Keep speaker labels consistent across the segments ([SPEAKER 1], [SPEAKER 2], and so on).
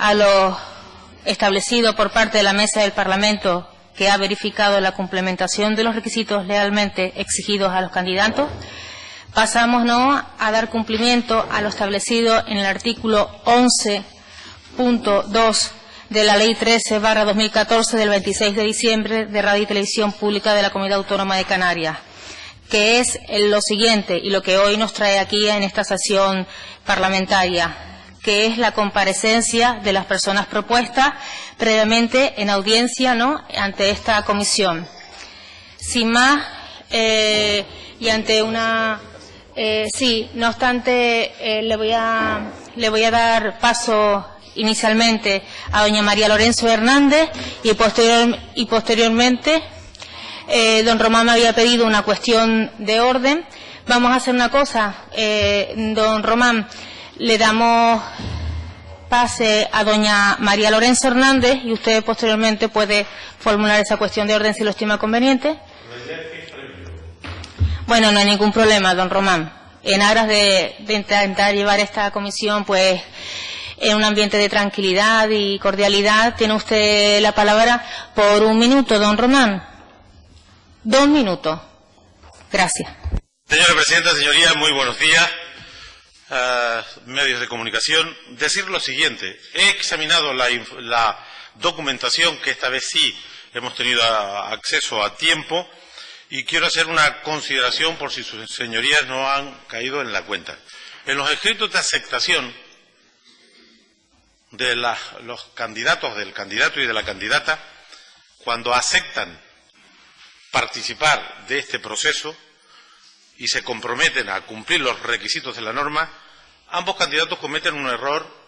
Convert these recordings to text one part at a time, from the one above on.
[SPEAKER 1] a lo establecido por parte de la Mesa del Parlamento, que ha verificado la complementación de los requisitos legalmente exigidos a los candidatos, pasamos a dar cumplimiento a lo establecido en el artículo 11.2 de la Ley 13/2014 del 26 de diciembre de Radio y Televisión Pública de la Comunidad Autónoma de Canarias, que es lo siguiente y lo que hoy nos trae aquí en esta sesión parlamentaria, que es la comparecencia de las personas propuestas previamente en audiencia ante esta comisión. Sin más, y ante una... no obstante, le voy a dar paso inicialmente a doña María Lorenzo Hernández y posteriormente don Román me había pedido una cuestión de orden. Vamos a hacer una cosa, don Román, le damos pase a doña María Lorenzo Hernández y usted posteriormente puede formular esa cuestión de orden si lo estima conveniente. Bueno, no hay ningún problema, don Román. En aras de intentar llevar esta comisión pues en un ambiente de tranquilidad y cordialidad, tiene usted la palabra por 1 minuto, don Román. 2 minutos. Gracias.
[SPEAKER 2] Señora Presidenta, señorías, muy buenos días. Medios de comunicación. Decir lo siguiente. He examinado la documentación, que esta vez sí hemos tenido acceso a tiempo, y quiero hacer una consideración por si sus señorías no han caído en la cuenta. En los escritos de aceptación de los candidatos, del candidato y de la candidata, cuando aceptan participar de este proceso y se comprometen a cumplir los requisitos de la norma, ambos candidatos cometen un error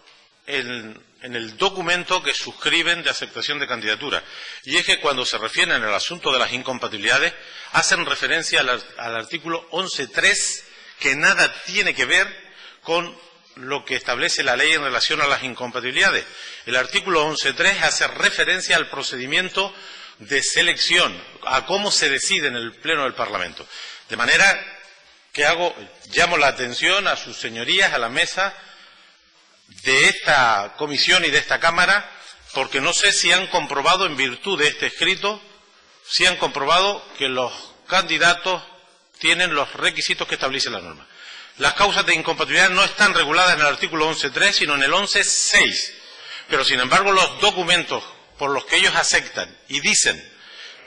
[SPEAKER 2] en el documento que suscriben de aceptación de candidatura. Y es que cuando se refieren al asunto de las incompatibilidades, hacen referencia al artículo 11.3, que nada tiene que ver con lo que establece la ley en relación a las incompatibilidades. El artículo 11.3 hace referencia al procedimiento de selección, a cómo se decide en el Pleno del Parlamento. De manera que llamo la atención a sus señorías, a la mesa de esta comisión y de esta Cámara, porque no sé si han comprobado, en virtud de este escrito, si han comprobado que los candidatos tienen los requisitos que establece la norma. Las causas de incompatibilidad no están reguladas en el artículo 11.3, sino en el 11.6. Pero, sin embargo, los documentos por los que ellos aceptan y dicen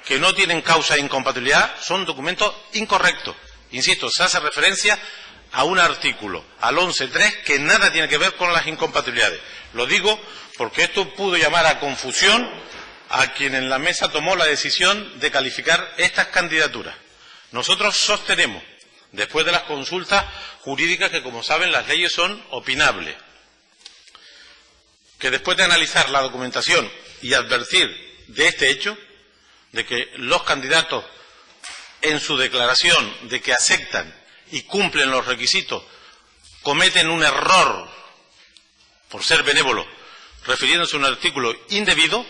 [SPEAKER 2] que no tienen causa de incompatibilidad son documentos incorrectos. Insisto, se hace referencia a un artículo, al 11.3, que nada tiene que ver con las incompatibilidades. Lo digo porque esto pudo llamar a confusión a quien en la mesa tomó la decisión de calificar estas candidaturas. Nosotros sostenemos, después de las consultas jurídicas, que como saben las leyes son opinables, que después de analizar la documentación y advertir de este hecho, de que los candidatos en su declaración de que aceptan y cumplen los requisitos cometen un error, por ser benévolo, refiriéndose a un artículo indebido,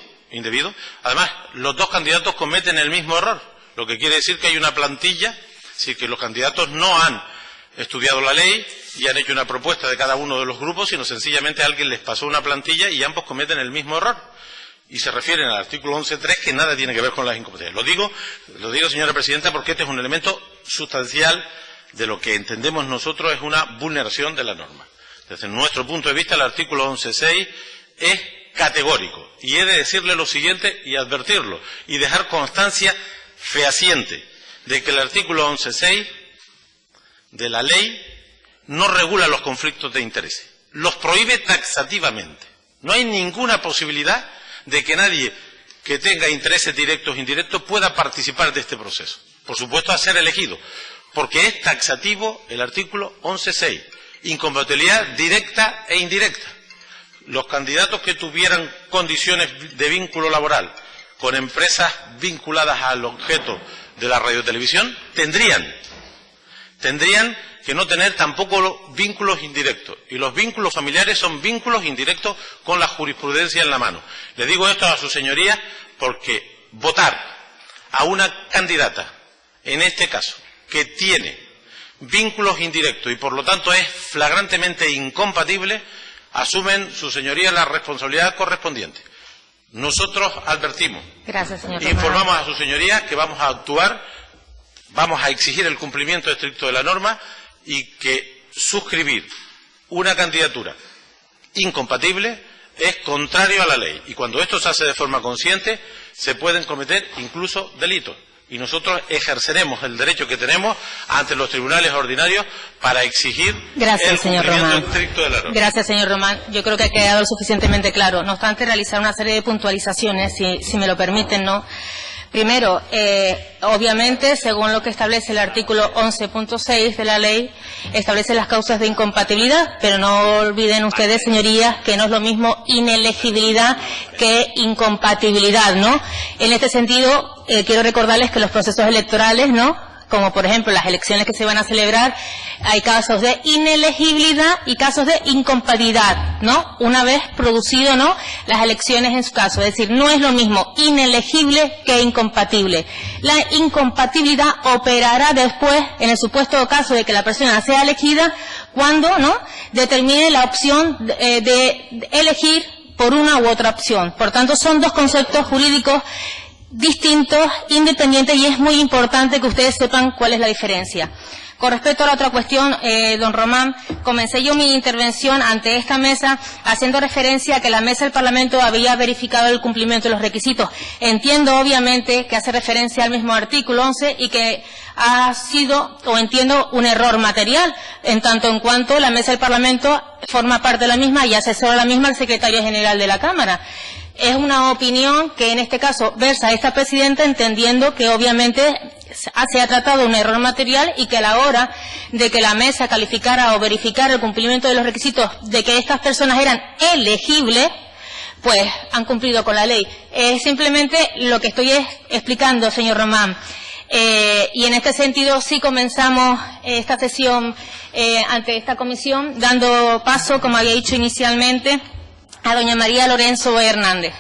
[SPEAKER 2] además los dos candidatos cometen el mismo error, lo que quiere decir que hay una plantilla, es decir, que los candidatos no han estudiado la ley y han hecho una propuesta de cada uno de los grupos, sino sencillamente alguien les pasó una plantilla y ambos cometen el mismo error. Y se refieren al artículo 11.3, que nada tiene que ver con las incompatibilidades. Lo digo, señora Presidenta, porque este es un elemento sustancial de lo que entendemos nosotros es una vulneración de la norma. Desde nuestro punto de vista, el artículo 11.6 es categórico. Y he de decirle lo siguiente y advertirlo, y dejar constancia fehaciente de que el artículo 11.6 de la ley no regula los conflictos de intereses. Los prohíbe taxativamente. No hay ninguna posibilidad de que nadie que tenga intereses directos e indirectos pueda participar de este proceso. Por supuesto, a ser elegido, porque es taxativo el artículo 11.6. Incompatibilidad directa e indirecta. Los candidatos que tuvieran condiciones de vínculo laboral con empresas vinculadas al objeto de la radiotelevisión tendrían que no tener tampoco vínculos indirectos. Y los vínculos familiares son vínculos indirectos con la jurisprudencia en la mano. Le digo esto a sus señorías porque votar a una candidata, en este caso, que tiene vínculos indirectos y por lo tanto es flagrantemente incompatible, asumen sus señorías la responsabilidad correspondiente. Nosotros advertimos,
[SPEAKER 1] gracias, señor
[SPEAKER 2] informamos
[SPEAKER 1] Román.
[SPEAKER 2] a sus señorías que vamos a actuar, vamos a exigir el cumplimiento estricto de la norma y que suscribir una candidatura incompatible es contrario a la ley. Y cuando esto se hace de forma consciente, se pueden cometer incluso delitos. Y nosotros ejerceremos el derecho que tenemos ante los tribunales ordinarios para exigir el cumplimiento estricto de la norma.
[SPEAKER 1] Gracias, señor Román. Yo creo que ha quedado suficientemente claro. No obstante, realizar una serie de puntualizaciones, si me lo permiten, ¿no? Primero, obviamente, según lo que establece el artículo 11.6 de la ley, establece las causas de incompatibilidad, pero no olviden ustedes, señorías, que no es lo mismo inelegibilidad que incompatibilidad, ¿no? En este sentido, quiero recordarles que los procesos electorales, ¿no?, como por ejemplo las elecciones que se van a celebrar, hay casos de inelegibilidad y casos de incompatibilidad, ¿no? Una vez producido, ¿no?, las elecciones en su caso. Es decir, no es lo mismo inelegible que incompatible. La incompatibilidad operará después, en el supuesto caso de que la persona sea elegida, cuando, ¿no?, determine la opción de elegir por una u otra opción. Por tanto, son dos conceptos jurídicos distintos, independientes, y es muy importante que ustedes sepan cuál es la diferencia. Con respecto a la otra cuestión, don Román, comencé yo mi intervención ante esta mesa haciendo referencia a que la mesa del Parlamento había verificado el cumplimiento de los requisitos. Entiendo, obviamente, que hace referencia al mismo artículo 11 y que ha sido, o entiendo, un error material, en tanto en cuanto la mesa del Parlamento forma parte de la misma y asesora a la misma al secretario general de la Cámara. Es una opinión que en este caso versa esta presidenta, entendiendo que obviamente se ha tratado de un error material y que a la hora de que la mesa calificara o verificara el cumplimiento de los requisitos de que estas personas eran elegibles, pues han cumplido con la ley. Simplemente lo que estoy explicando, señor Román. Y en este sentido sí comenzamos esta sesión ante esta comisión, dando paso, como había dicho inicialmente, a doña María Lorenzo Hernández.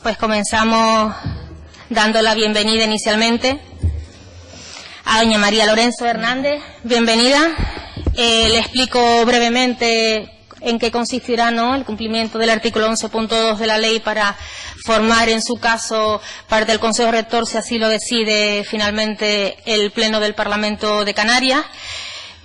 [SPEAKER 1] Pues comenzamos dando la bienvenida inicialmente a doña María Lorenzo Hernández. Bienvenida. Le explico brevemente en qué consistirá, ¿no?, el cumplimiento del artículo 11.2 de la ley para formar, en su caso, parte del Consejo Rector, si así lo decide finalmente el Pleno del Parlamento de Canarias.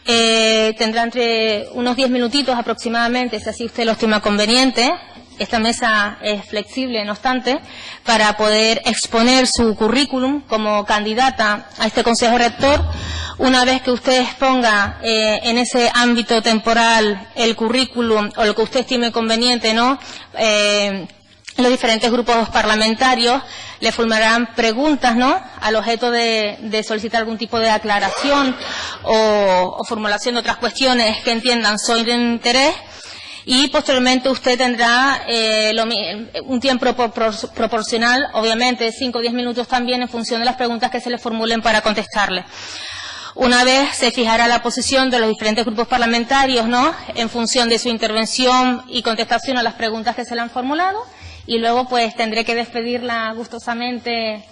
[SPEAKER 1] Tendrá entre unos 10 minutitos aproximadamente, si así usted lo estima conveniente. Esta mesa es flexible, no obstante, para poder exponer su currículum como candidata a este Consejo Rector. Una vez que usted exponga en ese ámbito temporal el currículum o lo que usted estime conveniente, ¿no?, los diferentes grupos parlamentarios le formularán preguntas, ¿no?, al objeto de solicitar algún tipo de aclaración o formulación de otras cuestiones que entiendan son de interés. Y posteriormente usted tendrá un tiempo proporcional, obviamente 5 o 10 minutos también, en función de las preguntas que se le formulen para contestarle. Una vez se fijará la posición de los diferentes grupos parlamentarios, ¿no?, en función de su intervención y contestación a las preguntas que se le han formulado, y luego pues tendré que despedirla gustosamente,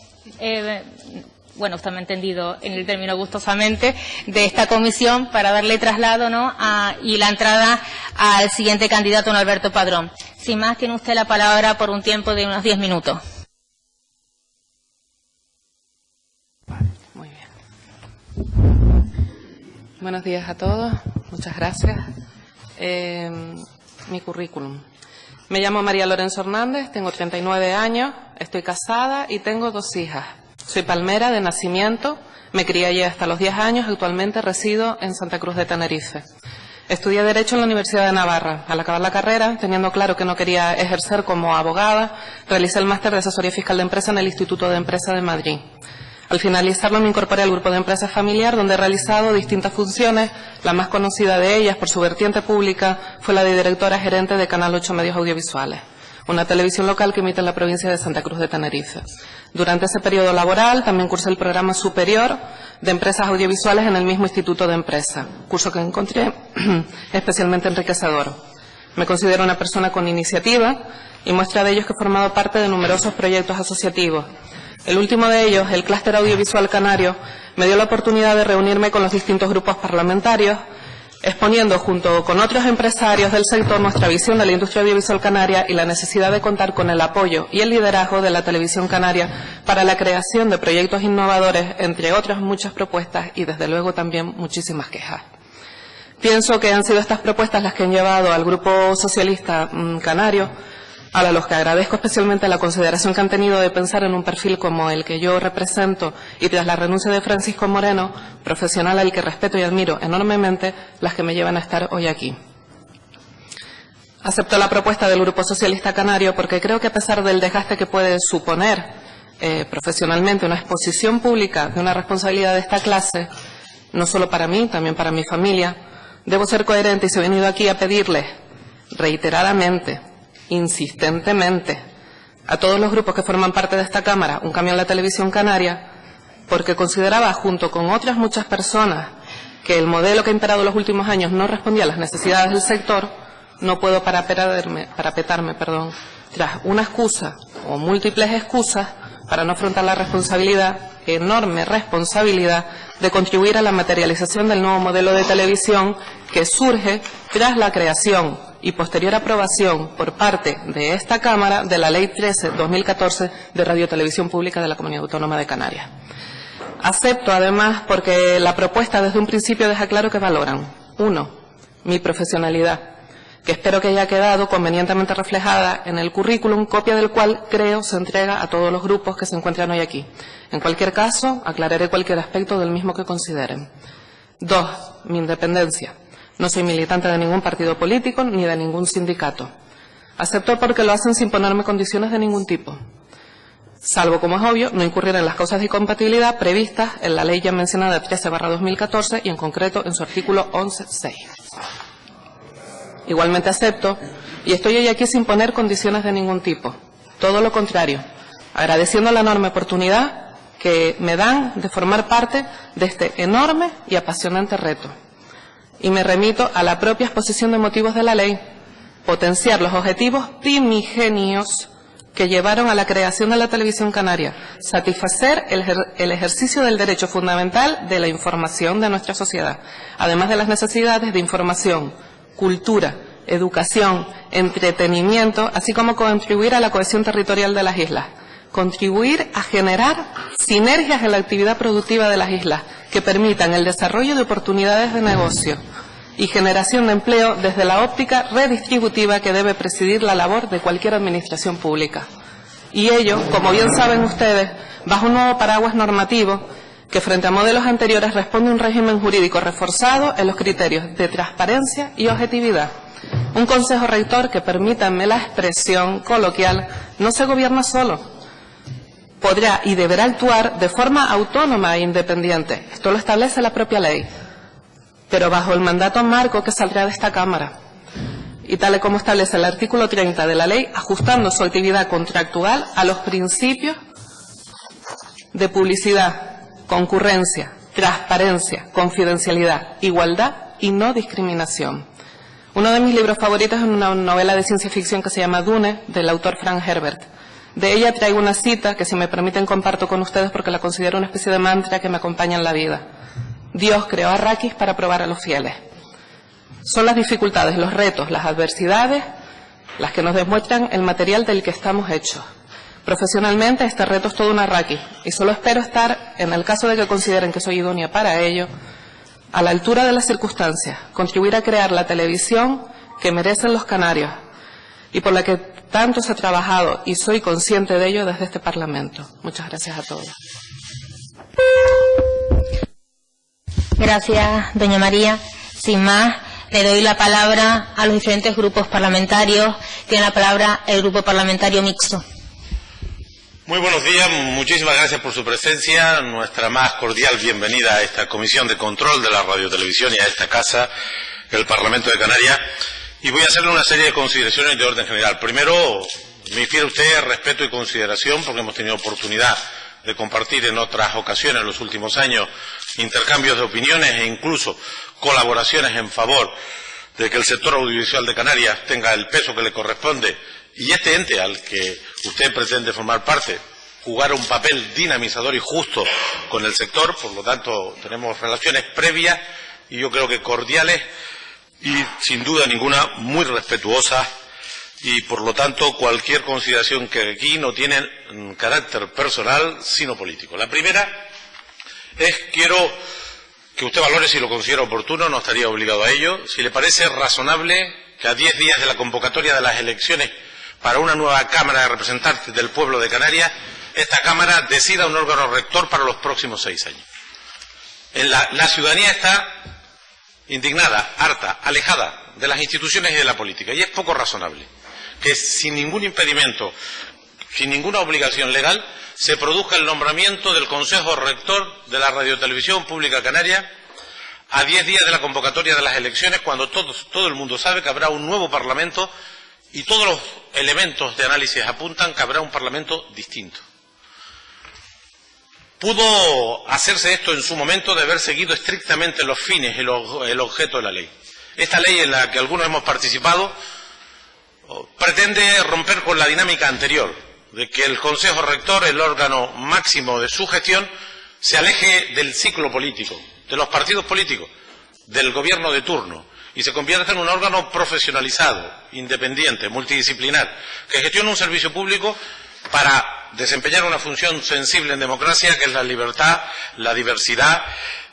[SPEAKER 1] bueno, usted me ha entendido en el término gustosamente, de esta comisión para darle traslado, ¿no?, y la entrada al siguiente candidato, don Alberto Padrón. Sin más, tiene usted la palabra por un tiempo de unos 10 minutos.
[SPEAKER 3] Muy bien. Buenos días a todos. Muchas gracias. Mi currículum. Me llamo María Lorenzo Hernández, tengo 39 años, estoy casada y tengo 2 hijas. Soy palmera de nacimiento, me crié allí hasta los 10 años, actualmente resido en Santa Cruz de Tenerife. Estudié Derecho en la Universidad de Navarra. Al acabar la carrera, teniendo claro que no quería ejercer como abogada, realicé el máster de Asesoría Fiscal de Empresa en el Instituto de Empresa de Madrid. Al finalizarlo me incorporé al grupo de empresas familiar, donde he realizado distintas funciones. La más conocida de ellas, por su vertiente pública, fue la de directora gerente de Canal 8 Medios Audiovisuales, una televisión local que emite en la provincia de Santa Cruz de Tenerife. Durante ese periodo laboral también cursé el programa superior de empresas audiovisuales en el mismo Instituto de Empresa, curso que encontré especialmente enriquecedor. Me considero una persona con iniciativa y muestra de ello es que he formado parte de numerosos proyectos asociativos. El último de ellos, el Clúster Audiovisual Canario, me dio la oportunidad de reunirme con los distintos grupos parlamentarios, exponiendo junto con otros empresarios del sector nuestra visión de la industria audiovisual canaria y la necesidad de contar con el apoyo y el liderazgo de la televisión canaria para la creación de proyectos innovadores, entre otras muchas propuestas y desde luego también muchísimas quejas. Pienso que han sido estas propuestas las que han llevado al Grupo Socialista Canario, a los que agradezco especialmente la consideración que han tenido de pensar en un perfil como el que yo represento, y tras la renuncia de Francisco Moreno, profesional al que respeto y admiro enormemente, las que me llevan a estar hoy aquí. Acepto la propuesta del Grupo Socialista Canario porque creo que a pesar del desgaste que puede suponer profesionalmente una exposición pública de una responsabilidad de esta clase, no solo para mí, también para mi familia, debo ser coherente y si he venido aquí a pedirles reiteradamente, insistentemente, a todos los grupos que forman parte de esta Cámara un cambio en la televisión canaria, porque consideraba, junto con otras muchas personas, que el modelo que ha imperado en los últimos años no respondía a las necesidades del sector. No puedo parapetarme tras una excusa o múltiples excusas para no afrontar la responsabilidad, enorme responsabilidad, de contribuir a la materialización del nuevo modelo de televisión que surge tras la creación y posterior aprobación por parte de esta Cámara de la Ley 13/2014 de Radio-Televisión Pública de la Comunidad Autónoma de Canarias. Acepto, además, porque la propuesta desde un principio deja claro que valoran: 1, mi profesionalidad, que espero que haya quedado convenientemente reflejada en el currículum, copia del cual creo se entrega a todos los grupos que se encuentran hoy aquí. En cualquier caso, aclararé cualquier aspecto del mismo que consideren. 2, mi independencia. No soy militante de ningún partido político ni de ningún sindicato. Acepto porque lo hacen sin ponerme condiciones de ningún tipo, salvo, como es obvio, no incurrir en las causas de incompatibilidad previstas en la ley ya mencionada 13/2014 y en concreto en su artículo 11.6. Igualmente acepto, y estoy hoy aquí sin poner condiciones de ningún tipo, todo lo contrario, agradeciendo la enorme oportunidad que me dan de formar parte de este enorme y apasionante reto. Y me remito a la propia exposición de motivos de la ley: potenciar los objetivos primigenios que llevaron a la creación de la televisión canaria, satisfacer el ejercicio del derecho fundamental de la información de nuestra sociedad, además de las necesidades de información, cultura, educación, entretenimiento, así como contribuir a la cohesión territorial de las islas, contribuir a generar sinergias en la actividad productiva de las islas que permitan el desarrollo de oportunidades de negocio y generación de empleo desde la óptica redistributiva que debe presidir la labor de cualquier administración pública. Y ello, como bien saben ustedes, bajo un nuevo paraguas normativo que frente a modelos anteriores responde a un régimen jurídico reforzado en los criterios de transparencia y objetividad. Un consejo rector que, permítanme la expresión coloquial, no se gobierna solo. Podrá y deberá actuar de forma autónoma e independiente. Esto lo establece la propia ley, pero bajo el mandato marco que saldrá de esta Cámara. Y tal y como establece el artículo 30 de la ley, ajustando su actividad contractual a los principios de publicidad, concurrencia, transparencia, confidencialidad, igualdad y no discriminación. Uno de mis libros favoritos es una novela de ciencia ficción que se llama Dune, del autor Frank Herbert. De ella traigo una cita que, si me permiten, comparto con ustedes porque la considero una especie de mantra que me acompaña en la vida. Dios creó a Arrakis para probar a los fieles. Son las dificultades, los retos, las adversidades, las que nos demuestran el material del que estamos hechos. Profesionalmente, este reto es todo un Arrakis, y solo espero estar, en el caso de que consideren que soy idónea para ello, a la altura de las circunstancias, contribuir a crear la televisión que merecen los canarios, y por la que tanto se ha trabajado, y soy consciente de ello desde este Parlamento. Muchas gracias a todos.
[SPEAKER 1] Gracias, doña María. Sin más, Le doy la palabra a los diferentes grupos parlamentarios. Tiene la palabra el Grupo Parlamentario Mixto.
[SPEAKER 2] Muy buenos días, muchísimas gracias por su presencia. Nuestra más cordial bienvenida a esta Comisión de Control de la Radiotelevisión y a esta casa, el Parlamento de Canarias. Y voy a hacerle una serie de consideraciones de orden general. Primero, me infiere usted respeto y consideración porque hemos tenido oportunidad de compartir en otras ocasiones en los últimos años intercambios de opiniones e incluso colaboraciones en favor de que el sector audiovisual de Canarias tenga el peso que le corresponde y este ente al que usted pretende formar parte jugar un papel dinamizador y justo con el sector. Por lo tanto, tenemos relaciones previas y yo creo que cordiales y sin duda ninguna muy respetuosas, y por lo tanto cualquier consideración que aquí no tiene carácter personal sino político. La primera es, quiero que usted valore si lo considera oportuno, no estaría obligado a ello, si le parece razonable que a 10 días de la convocatoria de las elecciones para una nueva Cámara de Representantes del Pueblo de Canarias, esta Cámara decida un órgano rector para los próximos 6 años. La ciudadanía está indignada, harta, alejada de las instituciones y de la política, y es poco razonable que sin ningún impedimento, sin ninguna obligación legal, se produzca el nombramiento del Consejo Rector de la Radiotelevisión Pública Canaria a 10 días de la convocatoria de las elecciones, cuando todo el mundo sabe que habrá un nuevo Parlamento y todos los elementos de análisis apuntan que habrá un Parlamento distinto. Pudo hacerse esto en su momento de haber seguido estrictamente los fines y el objeto de la ley. Esta ley en la que algunos hemos participado pretende romper con la dinámica anterior, de que el Consejo Rector, el órgano máximo de su gestión, se aleje del ciclo político, de los partidos políticos, del gobierno de turno, y se convierta en un órgano profesionalizado, independiente, multidisciplinar, que gestione un servicio público para desempeñar una función sensible en democracia, que es la libertad, la diversidad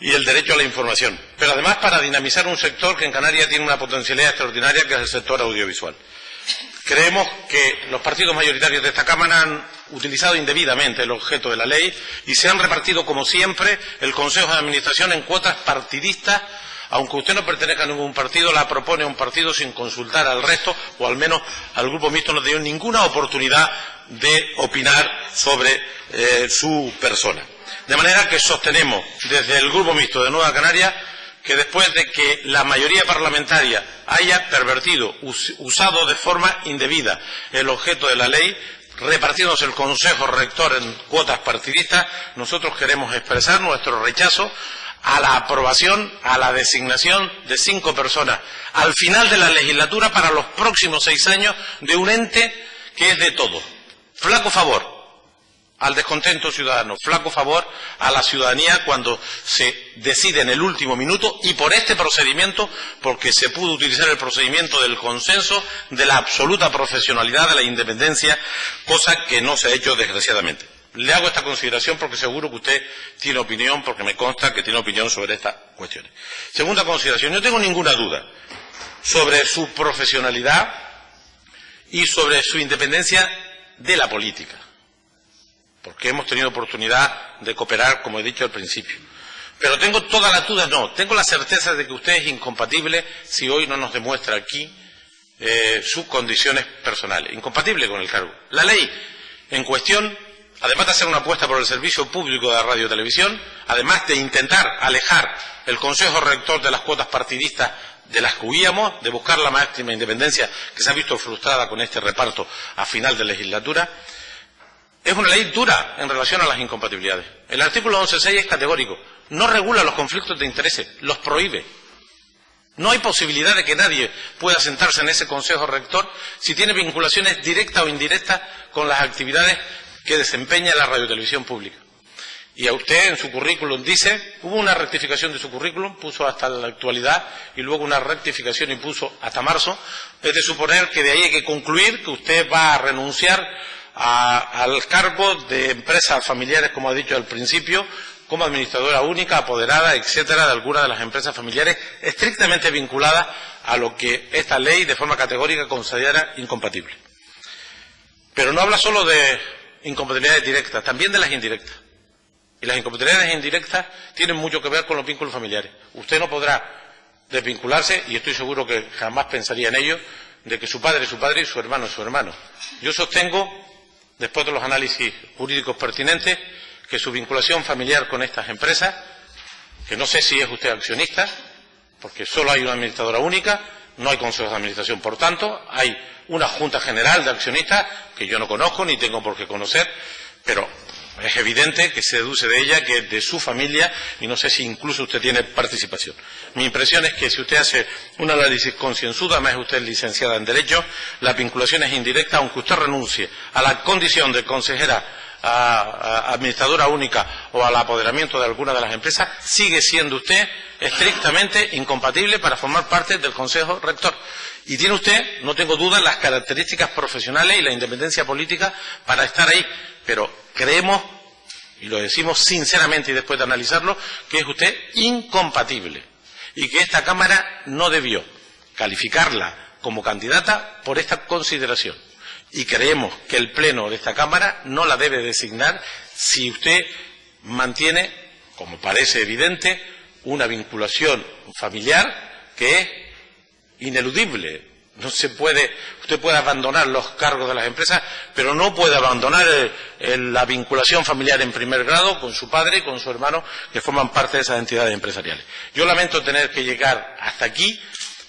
[SPEAKER 2] y el derecho a la información, pero además para dinamizar un sector que en Canarias tiene una potencialidad extraordinaria, que es el sector audiovisual. Creemos que los partidos mayoritarios de esta Cámara han utilizado indebidamente el objeto de la ley y se han repartido, como siempre, el Consejo de Administración en cuotas partidistas. Aunque usted no pertenezca a ningún partido, la propone un partido sin consultar al resto, o al menos al Grupo Mixto no ha tenido ninguna oportunidad de opinar sobre su persona. De manera que sostenemos desde el Grupo Mixto de Nueva Canarias que después de que la mayoría parlamentaria haya pervertido, usado de forma indebida el objeto de la ley, repartiéndose el Consejo Rector en cuotas partidistas, nosotros queremos expresar nuestro rechazo a la aprobación, a la designación de 5 personas al final de la legislatura para los próximos 6 años de un ente que es de todos. Flaco favor al descontento ciudadano, flaco favor a la ciudadanía cuando se decide en el último minuto y por este procedimiento, porque se pudo utilizar el procedimiento del consenso, de la absoluta profesionalidad, de la independencia, cosa que no se ha hecho desgraciadamente. Le hago esta consideración porque seguro que usted tiene opinión, porque me consta que tiene opinión sobre estas cuestiones. Segunda consideración, no tengo ninguna duda sobre su profesionalidad y sobre su independencia de la política, porque hemos tenido oportunidad de cooperar, como he dicho al principio. Pero tengo todas las dudas, no, tengo la certeza de que usted es incompatible si hoy no nos demuestra aquí sus condiciones personales, incompatible con el cargo. La ley en cuestión, además de hacer una apuesta por el servicio público de la radiotelevisión, además de intentar alejar el Consejo Rector de las cuotas partidistas de las que huíamos, de buscar la máxima independencia que se ha visto frustrada con este reparto a final de legislatura, es una ley dura en relación a las incompatibilidades. El artículo 11.6 es categórico, no regula los conflictos de intereses, los prohíbe. No hay posibilidad de que nadie pueda sentarse en ese Consejo Rector si tiene vinculaciones directas o indirectas con las actividades que desempeña la radiotelevisión pública. Y a usted en su currículum dice, hubo una rectificación de su currículum, puso hasta la actualidad y luego una rectificación y puso hasta marzo. Es de suponer que de ahí hay que concluir que usted va a renunciar al cargo de empresas familiares, como ha dicho al principio, como administradora única, apoderada, etcétera, de alguna de las empresas familiares estrictamente vinculadas a lo que esta ley de forma categórica considera incompatible. Pero no habla solo de incompatibilidades directas, también de las indirectas. Y las incompatibilidades indirectas tienen mucho que ver con los vínculos familiares. Usted no podrá desvincularse, y estoy seguro que jamás pensaría en ello, de que su padre es su padre y su hermano es su hermano. Yo sostengo, después de los análisis jurídicos pertinentes, que su vinculación familiar con estas empresas, que no sé si es usted accionista, porque solo hay una administradora única, no hay consejos de administración, por tanto, hay una junta general de accionistas que yo no conozco ni tengo por qué conocer, pero es evidente que se deduce de ella que es de su familia y no sé si incluso usted tiene participación. Mi impresión es que si usted hace un análisis concienzudo, además usted es licenciada en Derecho, la vinculación es indirecta, aunque usted renuncie a la condición de consejera a administradora única o al apoderamiento de alguna de las empresas, sigue siendo usted estrictamente incompatible para formar parte del Consejo Rector. Y tiene usted, no tengo duda, las características profesionales y la independencia política para estar ahí. Pero creemos, y lo decimos sinceramente y después de analizarlo, que es usted incompatible y que esta Cámara no debió calificarla como candidata por esta consideración. Y creemos que el Pleno de esta Cámara no la debe designar si usted mantiene, como parece evidente, una vinculación familiar que es ineludible. No se puede, usted puede abandonar los cargos de las empresas, pero no puede abandonar la vinculación familiar en primer grado con su padre y con su hermano, que forman parte de esas entidades empresariales. Yo lamento tener que llegar hasta aquí,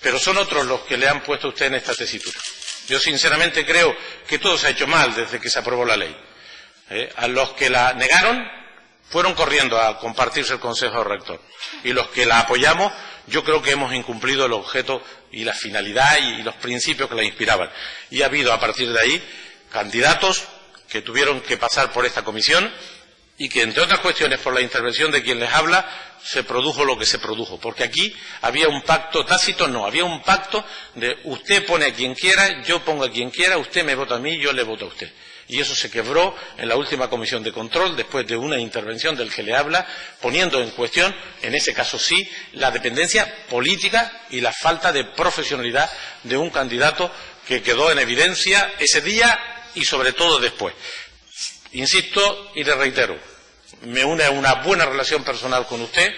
[SPEAKER 2] pero son otros los que le han puesto a usted en esta tesitura. Yo sinceramente creo que todo se ha hecho mal desde que se aprobó la ley. A los que la negaron fueron corriendo a compartirse el Consejo Rector. Y los que la apoyamos, yo creo que hemos incumplido el objeto y la finalidad y los principios que la inspiraban. Y ha habido a partir de ahí candidatos que tuvieron que pasar por esta comisión y que, entre otras cuestiones, por la intervención de quien les habla, se produjo lo que se produjo. Porque aquí había un pacto tácito, no, había un pacto de usted pone a quien quiera, yo pongo a quien quiera, usted me vota a mí, yo le voto a usted. Y eso se quebró en la última comisión de control, después de una intervención del que le habla, poniendo en cuestión, en ese caso sí, la dependencia política y la falta de profesionalidad de un candidato que quedó en evidencia ese día y sobre todo después. Insisto y le reitero, me une una buena relación personal con usted,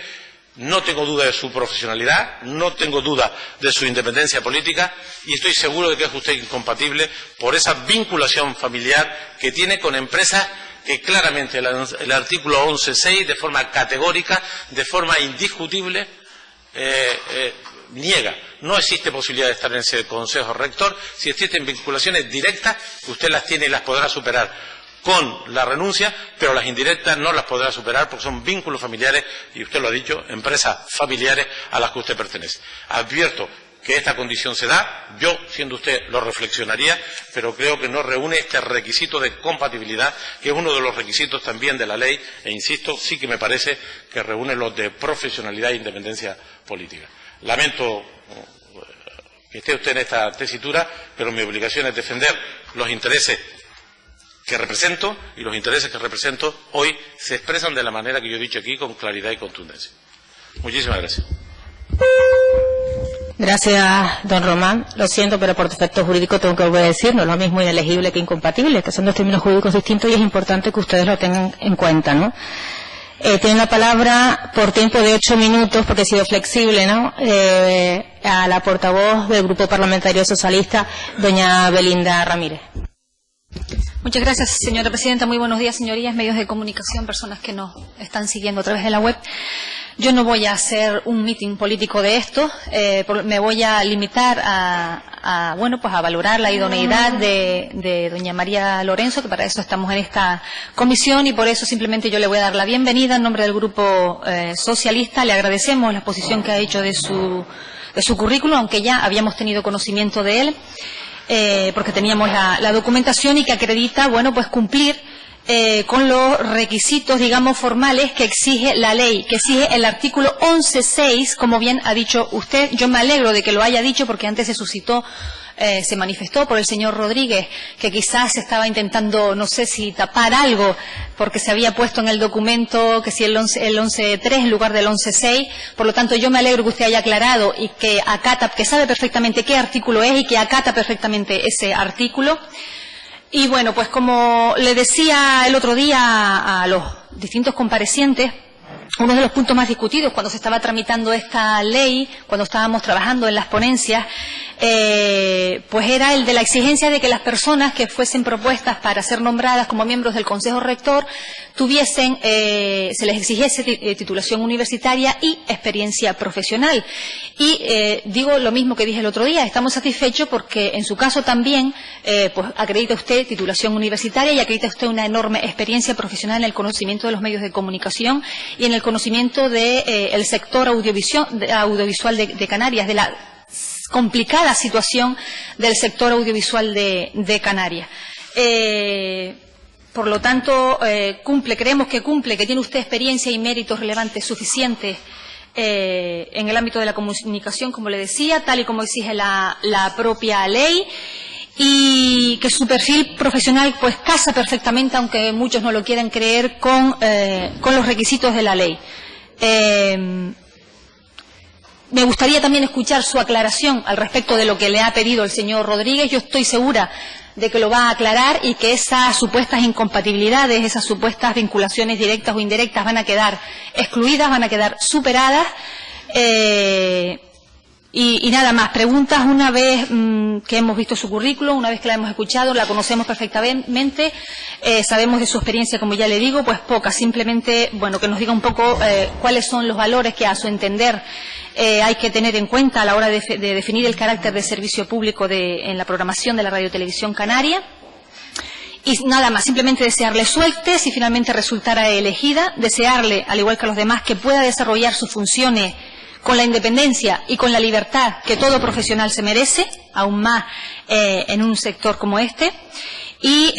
[SPEAKER 2] no tengo duda de su profesionalidad, no tengo duda de su independencia política y estoy seguro de que es usted incompatible por esa vinculación familiar que tiene con empresas que claramente el artículo 11.6 de forma categórica, de forma indiscutible, niega. No existe posibilidad de estar en ese Consejo Rector. Si existen vinculaciones directas, usted las tiene y las podrá superar con la renuncia, pero las indirectas no las podrá superar porque son vínculos familiares, y usted lo ha dicho, empresas familiares a las que usted pertenece. Advierto que esta condición se da, yo, siendo usted, lo reflexionaría, pero creo que no reúne este requisito de compatibilidad, que es uno de los requisitos también de la ley, e insisto, sí que me parece que reúne los de profesionalidad e independencia política. Lamento que esté usted en esta tesitura, pero mi obligación es defender los intereses que represento, y los intereses que represento hoy se expresan de la manera que yo he dicho aquí, con claridad y contundencia. Muchísimas gracias.
[SPEAKER 1] Gracias, don Román. Lo siento, pero por defecto jurídico tengo que volver a decir, no es lo mismo inelegible que incompatible, que son dos términos jurídicos distintos y es importante que ustedes lo tengan en cuenta, ¿no? Tiene la palabra por tiempo de 8 minutos, porque he sido flexible, ¿no? A la portavoz del Grupo Parlamentario Socialista, doña Belinda Ramírez.
[SPEAKER 4] Muchas gracias, señora presidenta. Muy buenos días, señorías, medios de comunicación, personas que nos están siguiendo a través de la web. Yo no voy a hacer un mitin político de esto, me voy a limitar a valorar la idoneidad de doña María Lorenzo, que para eso estamos en esta comisión, y por eso simplemente yo le voy a dar la bienvenida en nombre del Grupo Socialista. Le agradecemos la exposición que ha hecho de su currículum, aunque ya habíamos tenido conocimiento de él, porque teníamos la documentación y que acredita, cumplir con los requisitos, digamos, formales que exige la ley, que exige el artículo 11.6, como bien ha dicho usted. Yo me alegro de que lo haya dicho porque antes se manifestó por el señor Rodríguez que quizás estaba intentando, no sé si tapar algo, porque se había puesto en el documento que si el 11.3 en lugar del 11.6. Por lo tanto, yo me alegro que usted haya aclarado y que acata, que sabe perfectamente qué artículo es y que acata perfectamente ese artículo. Y bueno, pues como le decía el otro día a los distintos comparecientes, uno de los puntos más discutidos cuando se estaba tramitando esta ley, cuando estábamos trabajando en las ponencias, pues era el de la exigencia de que las personas que fuesen propuestas para ser nombradas como miembros del Consejo Rector tuviesen, se les exigiese titulación universitaria y experiencia profesional. Y digo lo mismo que dije el otro día, estamos satisfechos porque en su caso también pues acredita usted titulación universitaria y acredita usted una enorme experiencia profesional en el conocimiento de los medios de comunicación y en el conocimiento del sector audiovisual de Canarias, de la complicada situación del sector audiovisual de Canarias. Por lo tanto, creemos que cumple, que tiene usted experiencia y méritos relevantes suficientes en el ámbito de la comunicación, como le decía, tal y como exige la propia ley, y que su perfil profesional pues casa perfectamente, aunque muchos no lo quieran creer, con los requisitos de la ley. Me gustaría también escuchar su aclaración al respecto de lo que le ha pedido el señor Rodríguez. Yo estoy segura de que lo va a aclarar y que esas supuestas incompatibilidades, esas supuestas vinculaciones directas o indirectas van a quedar excluidas, van a quedar superadas. Y nada más, preguntas una vez que hemos visto su currículum, una vez que la hemos escuchado, la conocemos perfectamente, sabemos de su experiencia, como ya le digo, pues poca, simplemente, bueno, que nos diga un poco cuáles son los valores que a su entender hay que tener en cuenta a la hora de definir el carácter de servicio público en la programación de la radiotelevisión canaria. Y nada más, simplemente desearle suerte si finalmente resultara elegida, desearle, al igual que a los demás, que pueda desarrollar sus funciones con la independencia y con la libertad que todo profesional se merece, aún más en un sector como este, y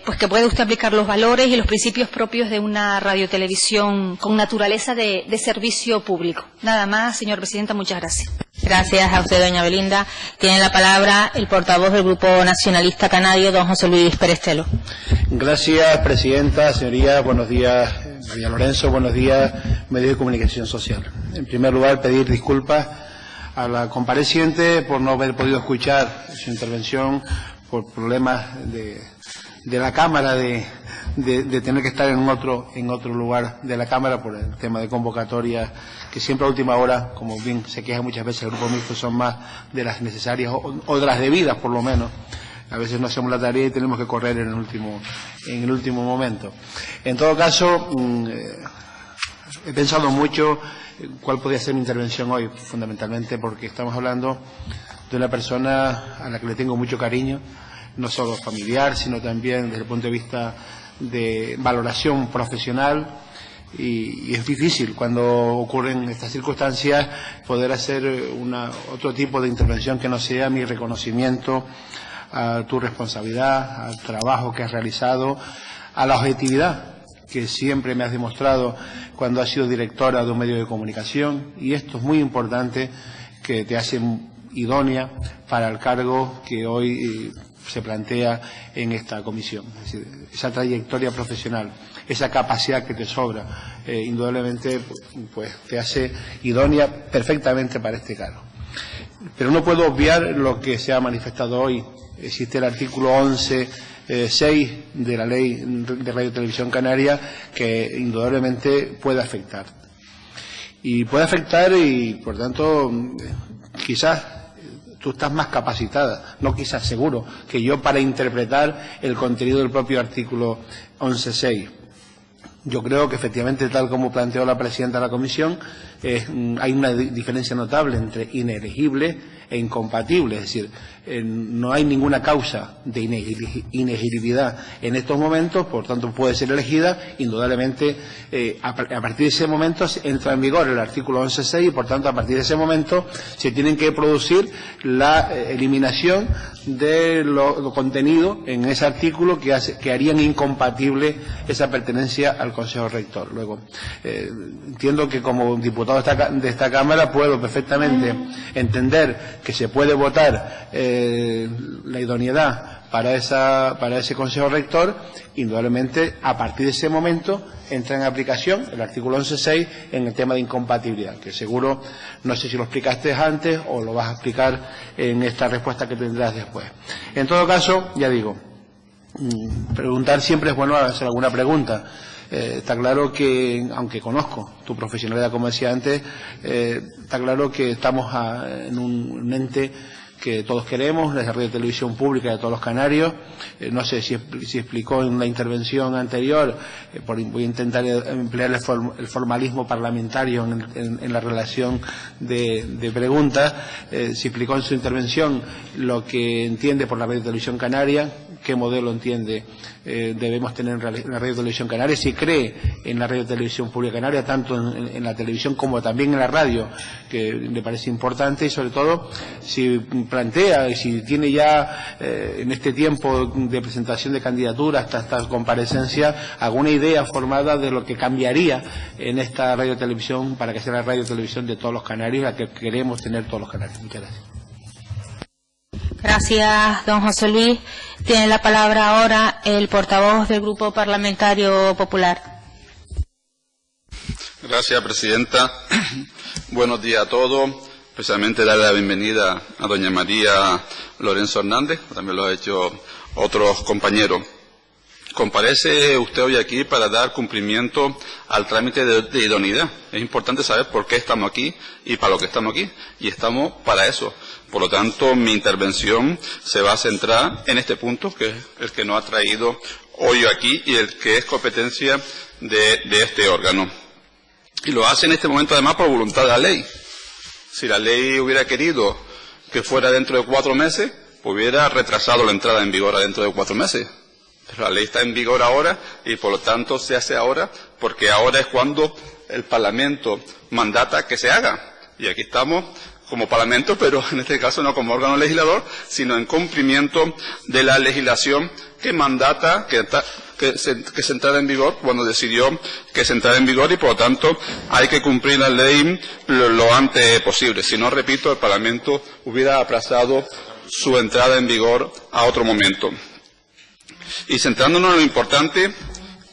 [SPEAKER 4] pues que pueda usted aplicar los valores y los principios propios de una radiotelevisión con naturaleza de servicio público. Nada más, señor Presidenta, muchas gracias.
[SPEAKER 1] Gracias a usted, doña Belinda. Tiene la palabra el portavoz del Grupo Nacionalista Canario, don José Luis Perestelo.
[SPEAKER 5] Gracias, Presidenta, señorías, buenos días, María Lorenzo, buenos días, medios de comunicación social. En primer lugar, pedir disculpas a la compareciente por no haber podido escuchar su intervención por problemas de la Cámara, de tener que estar en otro lugar de la Cámara por el tema de convocatoria, que siempre a última hora, como bien se queja muchas veces el Grupo Mixto, son más de las necesarias o de las debidas, por lo menos. A veces no hacemos la tarea y tenemos que correr en el último momento. En todo caso, he pensado mucho cuál podría ser mi intervención hoy, fundamentalmente porque estamos hablando de una persona a la que le tengo mucho cariño, no solo familiar, sino también desde el punto de vista de valoración profesional, y es difícil cuando ocurren estas circunstancias poder hacer otro tipo de intervención que no sea mi reconocimiento a tu responsabilidad, al trabajo que has realizado, a la objetividad que siempre me has demostrado cuando has sido directora de un medio de comunicación, y esto es muy importante, que te hace idónea para el cargo que hoy se plantea en esta comisión. Es decir, esa trayectoria profesional, esa capacidad que te sobra, indudablemente pues te hace idónea perfectamente para este cargo. Pero no puedo obviar lo que se ha manifestado hoy. Existe el artículo 11.6 de la Ley de Radio y Televisión Canaria que indudablemente puede afectar. Y puede afectar y, por tanto, quizás tú estás más capacitada, no quizás, seguro, que yo para interpretar el contenido del propio artículo 11.6. Yo creo que efectivamente, tal como planteó la presidenta de la comisión, hay una diferencia notable entre inelegible e incompatible, es decir, no hay ninguna causa de inelegibilidad en estos momentos, por tanto puede ser elegida, indudablemente a partir de ese momento entra en vigor el artículo 11.6 y por tanto a partir de ese momento se tienen que producir la eliminación de lo contenido en ese artículo que harían incompatible esa pertenencia al Consejo Rector. Luego, entiendo que como diputado de esta Cámara puedo perfectamente entender que se puede votar la idoneidad para ese Consejo Rector. Indudablemente, a partir de ese momento entra en aplicación el artículo 11.6 en el tema de incompatibilidad, que seguro, no sé si lo explicaste antes o lo vas a explicar en esta respuesta que tendrás después. En todo caso, ya digo, preguntar siempre es bueno hacer alguna pregunta. Está claro que, aunque conozco tu profesionalidad, como decía antes, está claro que estamos en un ente que todos queremos, la radio y televisión pública de todos los canarios. No sé si explicó en la intervención anterior, voy a intentar emplear el formalismo parlamentario en la relación de preguntas, si explicó en su intervención lo que entiende por la radio y televisión canaria, qué modelo entiende debemos tener en la radio y televisión canaria, si cree en la radio y televisión pública canaria, tanto en la televisión como también en la radio, que le parece importante, y sobre todo si plantea y si tiene ya en este tiempo de presentación de candidatura hasta esta comparecencia alguna idea formada de lo que cambiaría en esta radio y televisión para que sea la radio y televisión de todos los canarios, la que queremos tener todos los canarios. Muchas gracias.
[SPEAKER 1] Gracias, don José Luis. Tiene la palabra ahora el portavoz del Grupo Parlamentario Popular.
[SPEAKER 6] Gracias, presidenta. Buenos días a todos. Especialmente darle la bienvenida a doña María Lorenzo Hernández, también lo ha hecho otros compañeros. Comparece usted hoy aquí para dar cumplimiento al trámite de idoneidad. Es importante saber por qué estamos aquí y para lo que estamos aquí, y estamos para eso. Por lo tanto, mi intervención se va a centrar en este punto, que es el que nos ha traído hoy aquí y el que es competencia de este órgano. Y lo hace en este momento además por voluntad de la ley. Si la ley hubiera querido que fuera dentro de 4 meses, hubiera retrasado la entrada en vigor dentro de 4 meses. Pero la ley está en vigor ahora y por lo tanto se hace ahora, porque ahora es cuando el Parlamento mandata que se haga. Y aquí estamos como Parlamento, pero en este caso no como órgano legislador, sino en cumplimiento de la legislación que mandata que se entrara en vigor cuando decidió que se entrara en vigor, y por lo tanto hay que cumplir la ley lo antes posible. Si no, repito, el Parlamento hubiera aplazado su entrada en vigor a otro momento. Y centrándonos en lo importante,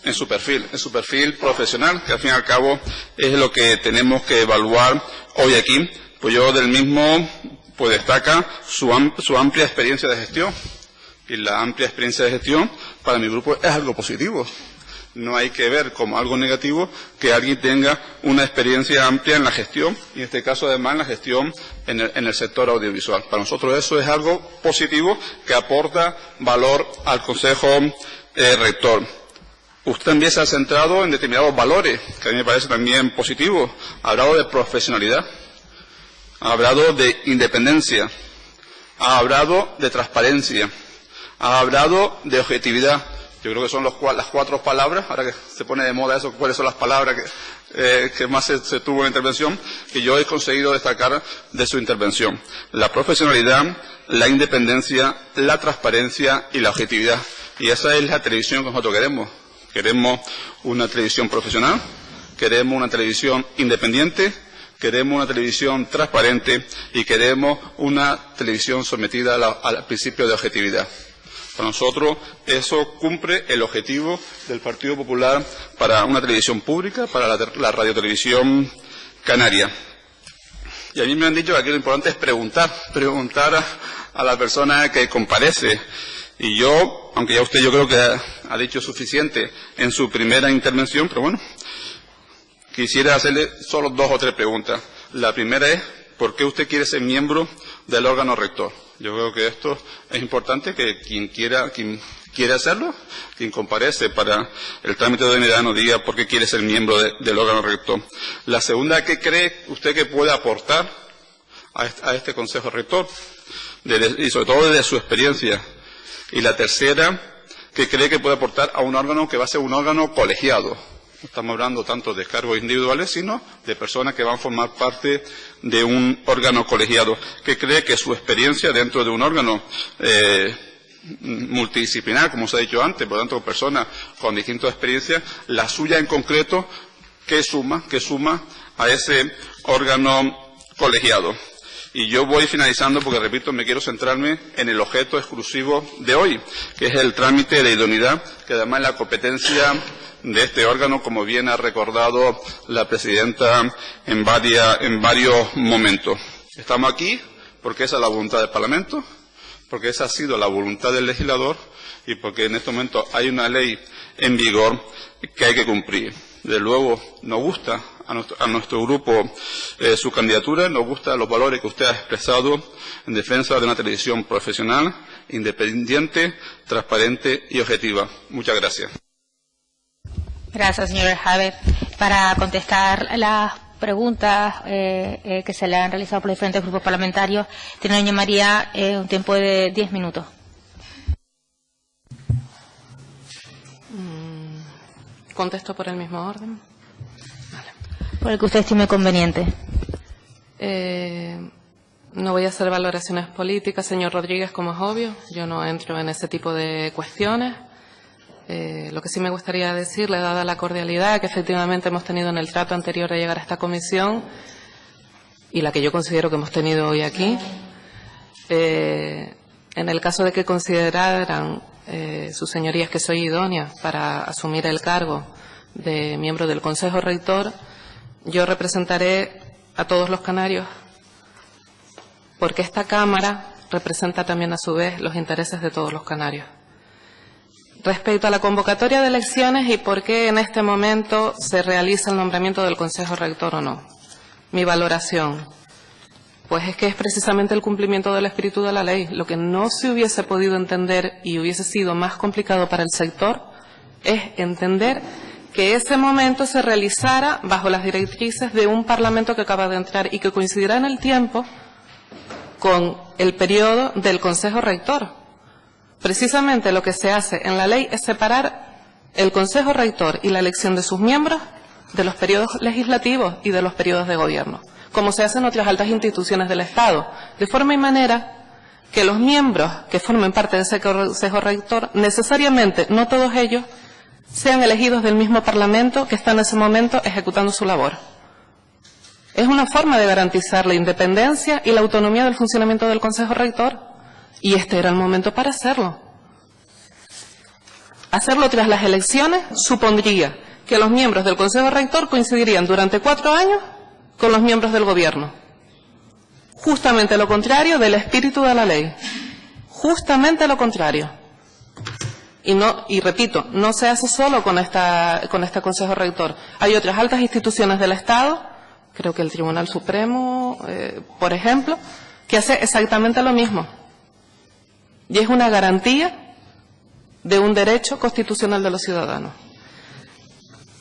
[SPEAKER 6] en su perfil profesional, que al fin y al cabo es lo que tenemos que evaluar hoy aquí, pues yo del mismo pues destaca su amplia experiencia de gestión. Y la amplia experiencia de gestión para mi grupo es algo positivo. No hay que ver como algo negativo que alguien tenga una experiencia amplia en la gestión, y en este caso además en la gestión en el sector audiovisual. Para nosotros eso es algo positivo que aporta valor al Consejo Rector. Usted también se ha centrado en determinados valores, que a mí me parece también positivo. Ha hablado de profesionalidad, ha hablado de independencia, ha hablado de transparencia, ha hablado de objetividad. Yo creo que son las 4 palabras, ahora que se pone de moda eso, cuáles son las palabras que más se tuvo en la intervención, que yo he conseguido destacar de su intervención. La profesionalidad, la independencia, la transparencia y la objetividad. Y esa es la televisión que nosotros queremos. Queremos una televisión profesional, queremos una televisión independiente, queremos una televisión transparente y queremos una televisión sometida al principio de objetividad. Para nosotros eso cumple el objetivo del Partido Popular para una televisión pública, para la radiotelevisión canaria. Y a mí me han dicho que aquí lo importante es preguntar a la persona que comparece. Y yo, aunque ya usted yo creo que ha dicho suficiente en su primera intervención, pero bueno, quisiera hacerle solo 2 o 3 preguntas. La primera es, ¿por qué usted quiere ser miembro del órgano rector? Yo creo que esto es importante, que quien quiere hacerlo, quien comparece para el trámite de idoneidad nos diga por qué quiere ser miembro del órgano rector. La segunda, ¿qué cree usted que puede aportar a este Consejo Rector? Y sobre todo desde su experiencia. Y la tercera, ¿qué cree que puede aportar a un órgano que va a ser un órgano colegiado? No estamos hablando tanto de cargos individuales, sino de personas que van a formar parte de un órgano colegiado. ¿Qué cree que su experiencia dentro de un órgano multidisciplinar, como se ha dicho antes, por lo tanto, personas con distintas experiencias, la suya en concreto, qué suma a ese órgano colegiado? Y yo voy finalizando porque, repito, me quiero centrarme en el objeto exclusivo de hoy, que es el trámite de idoneidad, que además es la competencia de este órgano, como bien ha recordado la presidenta en varios momentos. Estamos aquí porque esa es la voluntad del Parlamento, porque esa ha sido la voluntad del legislador y porque en este momento hay una ley en vigor que hay que cumplir. Desde luego, nos gusta a nuestro grupo su candidatura, nos gustan los valores que usted ha expresado en defensa de una televisión profesional, independiente, transparente y objetiva. Muchas gracias.
[SPEAKER 1] Gracias, señor Haber. Para contestar las preguntas que se le han realizado por diferentes grupos parlamentarios, tiene doña María un tiempo de 10 minutos.
[SPEAKER 3] ¿Contesto por el mismo orden?
[SPEAKER 1] Vale. Por el que usted estime conveniente.
[SPEAKER 3] No voy a hacer valoraciones políticas, señor Rodríguez, como es obvio. Yo no entro en ese tipo de cuestiones. Lo que sí me gustaría decirle, dada la cordialidad que efectivamente hemos tenido en el trato anterior de llegar a esta comisión y la que yo considero que hemos tenido hoy aquí, en el caso de que consideraran sus señorías que soy idónea para asumir el cargo de miembro del Consejo Rector, yo representaré a todos los canarios, porque esta Cámara representa también a su vez los intereses de todos los canarios. Respecto a la convocatoria de elecciones y por qué en este momento se realiza el nombramiento del Consejo Rector o no, mi valoración, pues es que es precisamente el cumplimiento del espíritu de la ley. Lo que no se hubiese podido entender y hubiese sido más complicado para el sector es entender que ese momento se realizara bajo las directrices de un Parlamento que acaba de entrar y que coincidirá en el tiempo con el periodo del Consejo Rector. Precisamente lo que se hace en la ley es separar el Consejo Rector y la elección de sus miembros de los periodos legislativos y de los periodos de gobierno, como se hace en otras altas instituciones del Estado, de forma y manera que los miembros que formen parte de ese Consejo Rector, necesariamente, no todos ellos, sean elegidos del mismo Parlamento que está en ese momento ejecutando su labor. Es una forma de garantizar la independencia y la autonomía del funcionamiento del Consejo Rector. Y este era el momento para hacerlo. Hacerlo tras las elecciones supondría que los miembros del Consejo Rector coincidirían durante 4 años con los miembros del Gobierno. Justamente lo contrario del espíritu de la ley. Justamente lo contrario. Y repito, no se hace solo con este Consejo Rector. Hay otras altas instituciones del Estado, creo que el Tribunal Supremo, por ejemplo, que hace exactamente lo mismo. Y es una garantía de un derecho constitucional de los ciudadanos.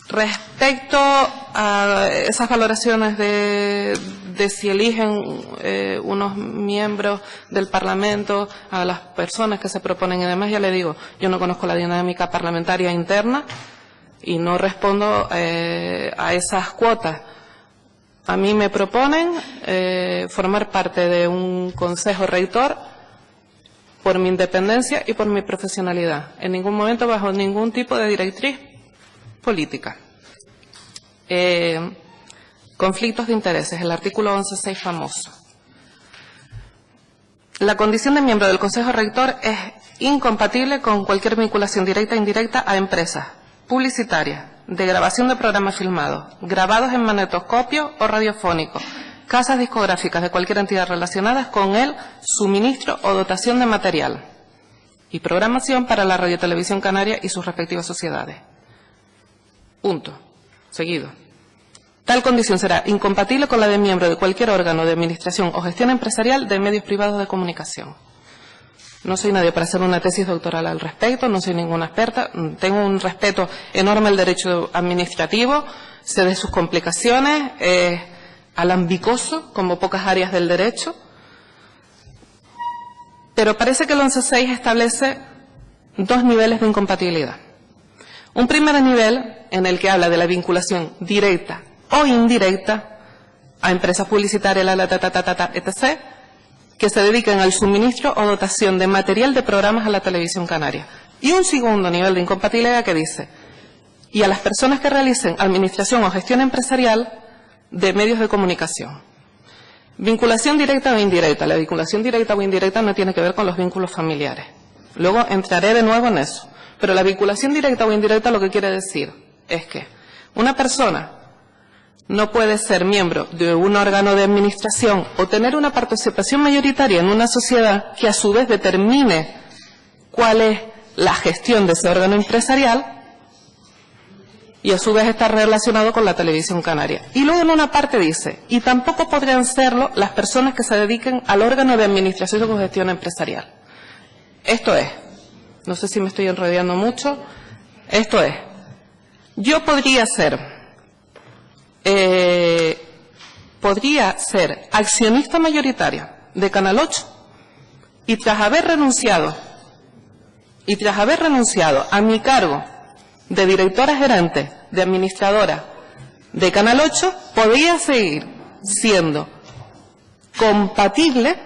[SPEAKER 3] Respecto a esas valoraciones de si eligen unos miembros del Parlamento, a las personas que se proponen y demás, ya le digo, yo no conozco la dinámica parlamentaria interna y no respondo a esas cuotas. A mí me proponen formar parte de un Consejo Rector por mi independencia y por mi profesionalidad, en ningún momento bajo ningún tipo de directriz política. Conflictos de intereses, el artículo 11.6 famoso. La condición de miembro del Consejo Rector es incompatible con cualquier vinculación directa e indirecta a empresas publicitarias, de grabación de programas filmados, grabados en magnetoscopio o radiofónico, casas discográficas de cualquier entidad relacionadas con el suministro o dotación de material y programación para la Radiotelevisión Canaria y sus respectivas sociedades. Punto. Seguido. Tal condición será incompatible con la de miembro de cualquier órgano de administración o gestión empresarial de medios privados de comunicación. No soy nadie para hacer una tesis doctoral al respecto, no soy ninguna experta, tengo un respeto enorme al derecho administrativo, sé de sus complicaciones, alambicoso, como pocas áreas del derecho, pero parece que el 11.6 establece 2 niveles de incompatibilidad. Un primer nivel en el que habla de la vinculación directa o indirecta a empresas publicitarias, etc., que se dedican al suministro o dotación de material de programas a la televisión canaria. Y un segundo nivel de incompatibilidad que dice, y a las personas que realicen administración o gestión empresarial de medios de comunicación. Vinculación directa o indirecta. La vinculación directa o indirecta no tiene que ver con los vínculos familiares. Luego entraré de nuevo en eso. Pero la vinculación directa o indirecta lo que quiere decir es que una persona no puede ser miembro de un órgano de administración o tener una participación mayoritaria en una sociedad que a su vez determine cuál es la gestión de ese órgano empresarial y a su vez está relacionado con la Televisión Canaria. Y luego en una parte dice, y tampoco podrían serlo las personas que se dediquen al órgano de administración o gestión empresarial. Esto es, no sé si me estoy enrollando mucho, esto es, yo podría ser accionista mayoritaria de Canal 8 y tras haber renunciado a mi cargo de directora gerente, de administradora de Canal 8, podría seguir siendo compatible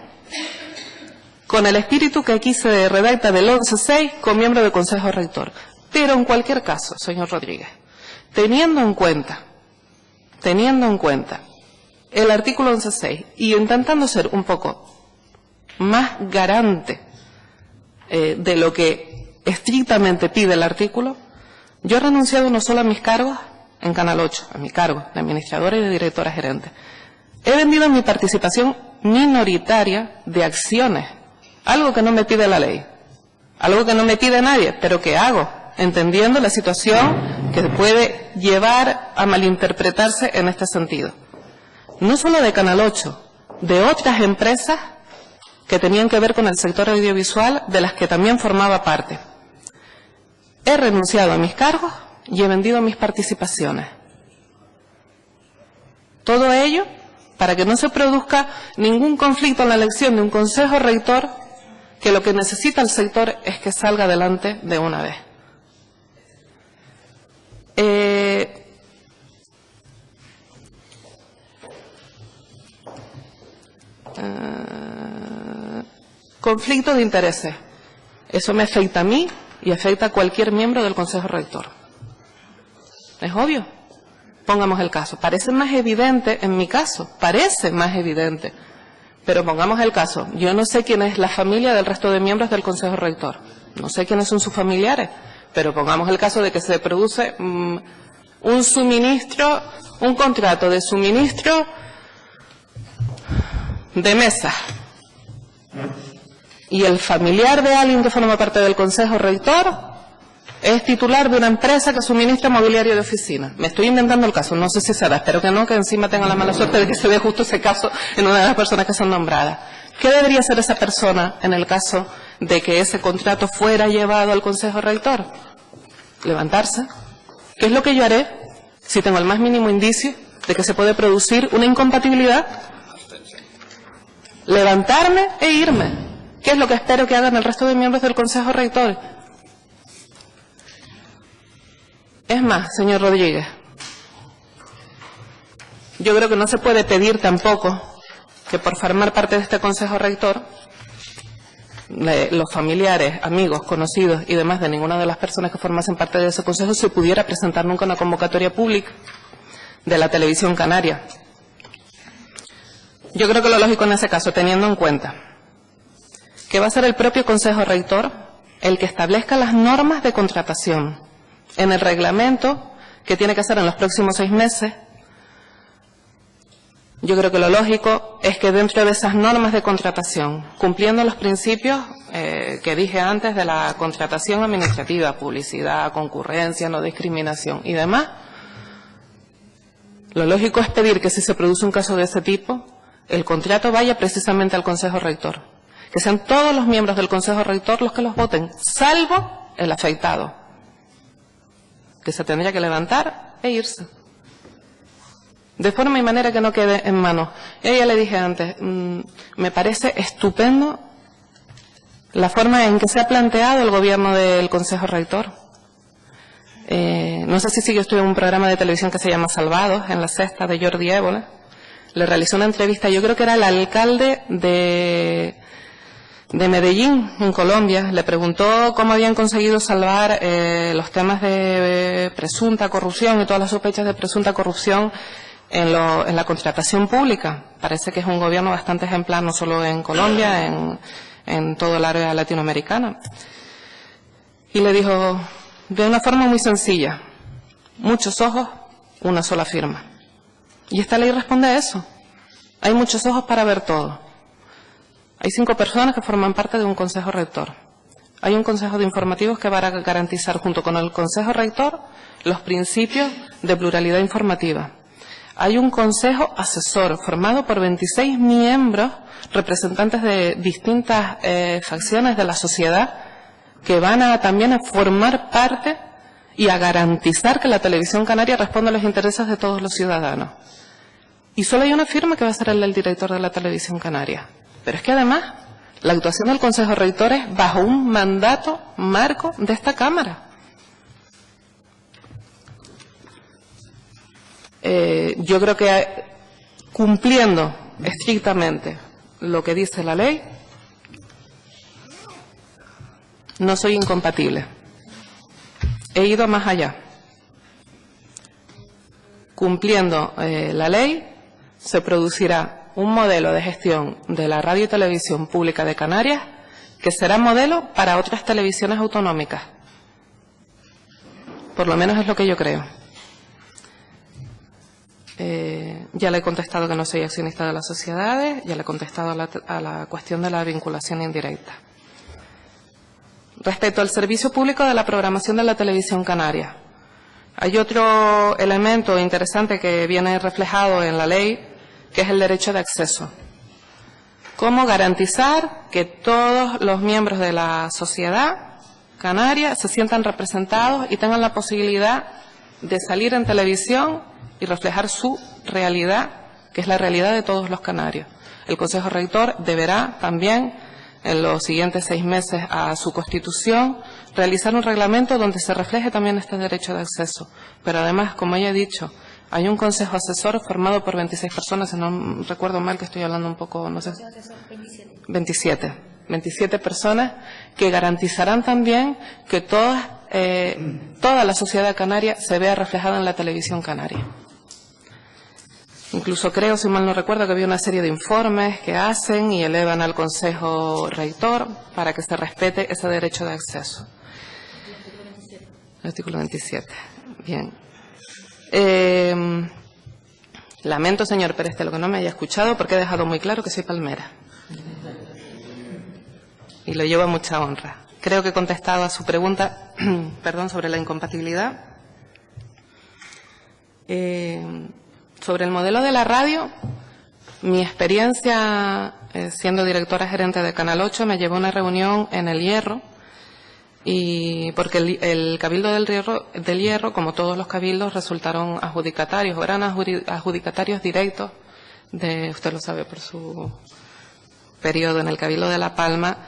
[SPEAKER 3] con el espíritu que aquí se redacta del 11.6 con miembro del Consejo Rector. Pero en cualquier caso, señor Rodríguez, teniendo en cuenta el artículo 11.6 y intentando ser un poco más garante de lo que estrictamente pide el artículo, yo he renunciado no solo a mis cargos en Canal 8, a mi cargo de administradora y de directora gerente. He vendido mi participación minoritaria de acciones, algo que no me pide la ley, algo que no me pide nadie, pero que hago, entendiendo la situación que puede llevar a malinterpretarse en este sentido. No solo de Canal 8, de otras empresas que tenían que ver con el sector audiovisual, de las que también formaba parte. He renunciado a mis cargos y he vendido mis participaciones. Todo ello para que no se produzca ningún conflicto en la elección de un consejo rector, que lo que necesita el sector es que salga adelante de una vez. Conflicto de intereses. Eso me afecta a mí y afecta a cualquier miembro del Consejo Rector. ¿Es obvio? Pongamos el caso. Parece más evidente en mi caso. Parece más evidente. Pero pongamos el caso. Yo no sé quién es la familia del resto de miembros del Consejo Rector. No sé quiénes son sus familiares. Pero pongamos el caso de que se produce un contrato de suministro de mesa. Y el familiar de alguien que forma parte del Consejo Rector es titular de una empresa que suministra mobiliario de oficina. Me estoy inventando el caso, no sé si será, espero que no, que encima tenga la mala suerte de que se dé justo ese caso en una de las personas que son nombradas. ¿Qué debería hacer esa persona en el caso de que ese contrato fuera llevado al Consejo Rector? Levantarse. ¿Qué es lo que yo haré si tengo el más mínimo indicio de que se puede producir una incompatibilidad? Levantarme e irme. ¿Qué es lo que espero que hagan el resto de miembros del Consejo Rector? Es más, señor Rodríguez, yo creo que no se puede pedir tampoco que por formar parte de este Consejo Rector, los familiares, amigos, conocidos y demás de ninguna de las personas que formasen parte de ese Consejo se pudiera presentar nunca una convocatoria pública de la Televisión Canaria. Yo creo que lo lógico en ese caso, teniendo en cuenta que va a ser el propio Consejo Rector el que establezca las normas de contratación en el reglamento que tiene que hacer en los próximos 6 meses, yo creo que lo lógico es que dentro de esas normas de contratación, cumpliendo los principios que dije antes de la contratación administrativa, publicidad, concurrencia, no discriminación y demás, lo lógico es pedir que si se produce un caso de ese tipo, el contrato vaya precisamente al Consejo Rector. Que sean todos los miembros del Consejo Rector los que los voten, salvo el afectado, que se tendría que levantar e irse. De forma y manera que no quede en manos. Ya le dije antes, me parece estupendo la forma en que se ha planteado el gobierno del Consejo Rector. No sé si sigue usted en un programa de televisión que se llama Salvados, en La Sexta, de Jordi Évole. Le realizó una entrevista, yo creo que era el alcalde de Medellín, en Colombia. Le preguntó cómo habían conseguido salvar los temas de presunta corrupción y todas las sospechas de presunta corrupción en la contratación pública. Parece que es un gobierno bastante ejemplar, no solo en Colombia, en todo el área latinoamericana. Y le dijo, de una forma muy sencilla, muchos ojos, una sola firma. Y esta ley responde a eso. Hay muchos ojos para ver todo. Hay 5 personas que forman parte de un consejo rector. Hay un consejo de informativos que va a garantizar, junto con el consejo rector, los principios de pluralidad informativa. Hay un consejo asesor formado por 26 miembros, representantes de distintas facciones de la sociedad, que van también a formar parte y a garantizar que la televisión canaria responda a los intereses de todos los ciudadanos. Y solo hay una firma que va a ser el del director de la televisión canaria. Pero es que además, la actuación del Consejo Rector es bajo un mandato marco de esta Cámara. Yo creo que cumpliendo estrictamente lo que dice la ley, no soy incompatible. He ido más allá. Cumpliendo la ley, se producirá un modelo de gestión de la radio y televisión pública de Canarias que será modelo para otras televisiones autonómicas. Por lo menos es lo que yo creo. Ya le he contestado que no soy accionista de las sociedades, ya le he contestado a la cuestión de la vinculación indirecta. Respecto al servicio público de la programación de la televisión canaria, hay otro elemento interesante que viene reflejado en la ley, que es el derecho de acceso. ¿Cómo garantizar que todos los miembros de la sociedad canaria se sientan representados y tengan la posibilidad de salir en televisión y reflejar su realidad, que es la realidad de todos los canarios? El Consejo Rector deberá también, en los siguientes 6 meses a su constitución, realizar un reglamento donde se refleje también este derecho de acceso. Pero además, como ya he dicho, hay un consejo asesor formado por 26 personas, si no recuerdo mal, que estoy hablando un poco, no sé. 27 personas que garantizarán también que toda la sociedad canaria se vea reflejada en la televisión canaria. Incluso creo, si mal no recuerdo, que había una serie de informes que hacen y elevan al Consejo Rector para que se respete ese derecho de acceso. El artículo 27. Bien. Lamento, señor Pérez, lo que no me haya escuchado, porque he dejado muy claro que soy palmera. Y lo llevo a mucha honra. Creo que he contestado a su pregunta, perdón, sobre la incompatibilidad. Sobre el modelo de la radio, mi experiencia siendo directora gerente de Canal 8 me llevó a una reunión en El Hierro, y porque el Cabildo del Hierro, como todos los cabildos, resultaron adjudicatarios, o eran adjudicatarios directos usted lo sabe por su periodo en el Cabildo de La Palma,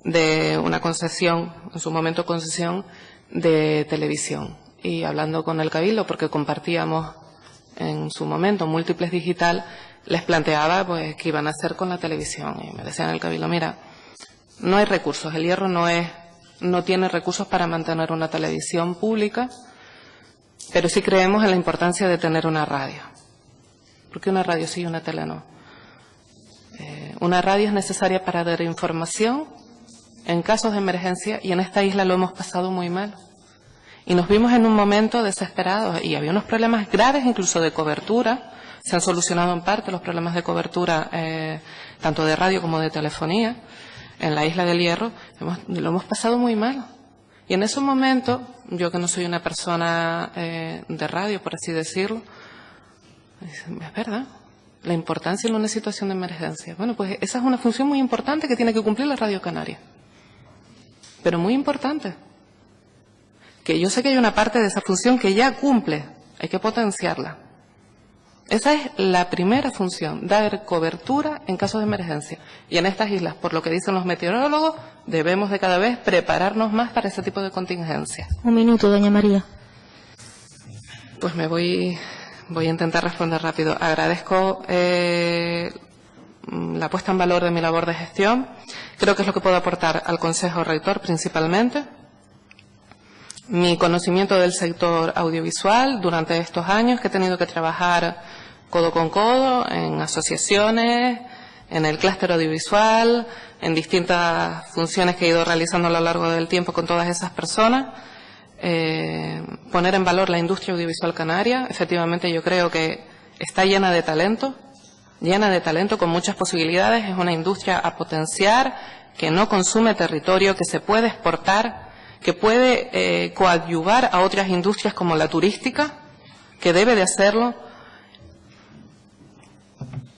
[SPEAKER 3] de una concesión, en su momento concesión de televisión. Y hablando con el Cabildo, porque compartíamos en su momento Múltiples Digital, les planteaba pues qué iban a hacer con la televisión. Y me decían en el Cabildo, mira, no hay recursos, El Hierro no tiene recursos para mantener una televisión pública, pero sí creemos en la importancia de tener una radio. Porque una radio sí y una tele no. Una radio es necesaria para dar información en casos de emergencia, y en esta isla lo hemos pasado muy mal. Y nos vimos en un momento desesperados, y había unos problemas graves incluso de cobertura. Se han solucionado en parte los problemas de cobertura, tanto de radio como de telefonía, en la isla del Hierro. Lo hemos pasado muy mal. Y en ese momento, yo que no soy una persona de radio, por así decirlo, es verdad, la importancia en una situación de emergencia. Bueno, pues esa es una función muy importante que tiene que cumplir la Radio Canaria. Pero muy importante. Que yo sé que hay una parte de esa función que ya cumple, hay que potenciarla. Esa es la primera función, dar cobertura en casos de emergencia. Y en estas islas, por lo que dicen los meteorólogos, debemos de cada vez prepararnos más para ese tipo de contingencias.
[SPEAKER 1] Un minuto, doña María.
[SPEAKER 3] Pues voy a intentar responder rápido. Agradezco la puesta en valor de mi labor de gestión. Creo que es lo que puedo aportar al Consejo Rector principalmente. Mi conocimiento del sector audiovisual durante estos años, que he tenido que trabajar codo con codo en asociaciones, en el clúster audiovisual, en distintas funciones que he ido realizando a lo largo del tiempo con todas esas personas. Poner en valor la industria audiovisual canaria. Efectivamente, yo creo que está llena de talento, con muchas posibilidades. Es una industria a potenciar, que no consume territorio, que se puede exportar, que puede coadyuvar a otras industrias como la turística, que debe de hacerlo.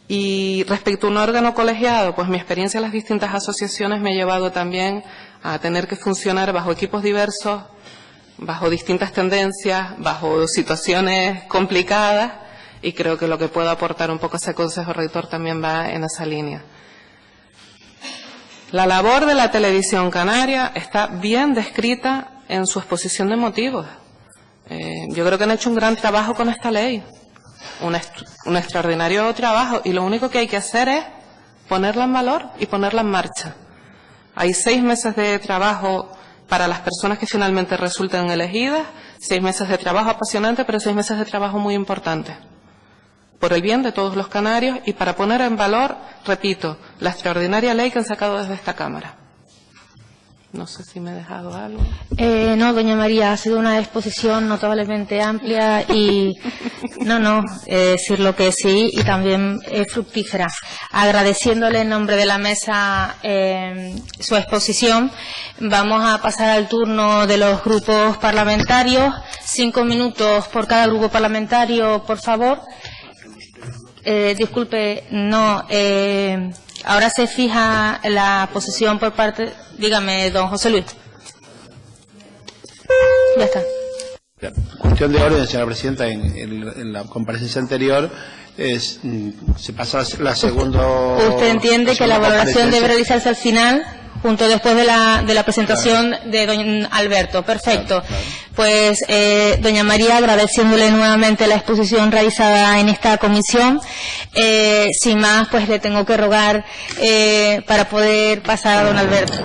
[SPEAKER 3] Y respecto a un órgano colegiado, pues mi experiencia en las distintas asociaciones me ha llevado también a tener que funcionar bajo equipos diversos, bajo distintas tendencias, bajo situaciones complicadas, y creo que lo que puedo aportar un poco a ese Consejo Rector también va en esa línea. La labor de la televisión canaria está bien descrita en su exposición de motivos. Yo creo que han hecho un gran trabajo con esta ley, un extraordinario trabajo, y lo único que hay que hacer es ponerla en valor y ponerla en marcha. Hay 6 meses de trabajo para las personas que finalmente resulten elegidas, 6 meses de trabajo apasionante, pero 6 meses de trabajo muy importantes, por el bien de todos los canarios y para poner en valor, repito, la extraordinaria ley que han sacado desde esta Cámara. No sé si me he dejado algo.
[SPEAKER 1] No, doña María, ha sido una exposición notablemente amplia y decir lo que sí, y también fructífera. Agradeciéndole en nombre de la mesa su exposición, vamos a pasar al turno de los grupos parlamentarios. 5 minutos por cada grupo parlamentario, por favor. Disculpe, no. Ahora se fija la posición por parte... Dígame, don José Luis. Ya está.
[SPEAKER 5] Cuestión de orden, señora presidenta, en la comparecencia anterior se pasa la segunda...
[SPEAKER 1] ¿Usted entiende que la valoración debe realizarse al final, después de la presentación de don Alberto? Perfecto.
[SPEAKER 5] Claro.
[SPEAKER 1] Pues, doña María, agradeciéndole nuevamente la exposición realizada en esta comisión, sin más, pues le tengo que rogar para poder pasar a don Alberto.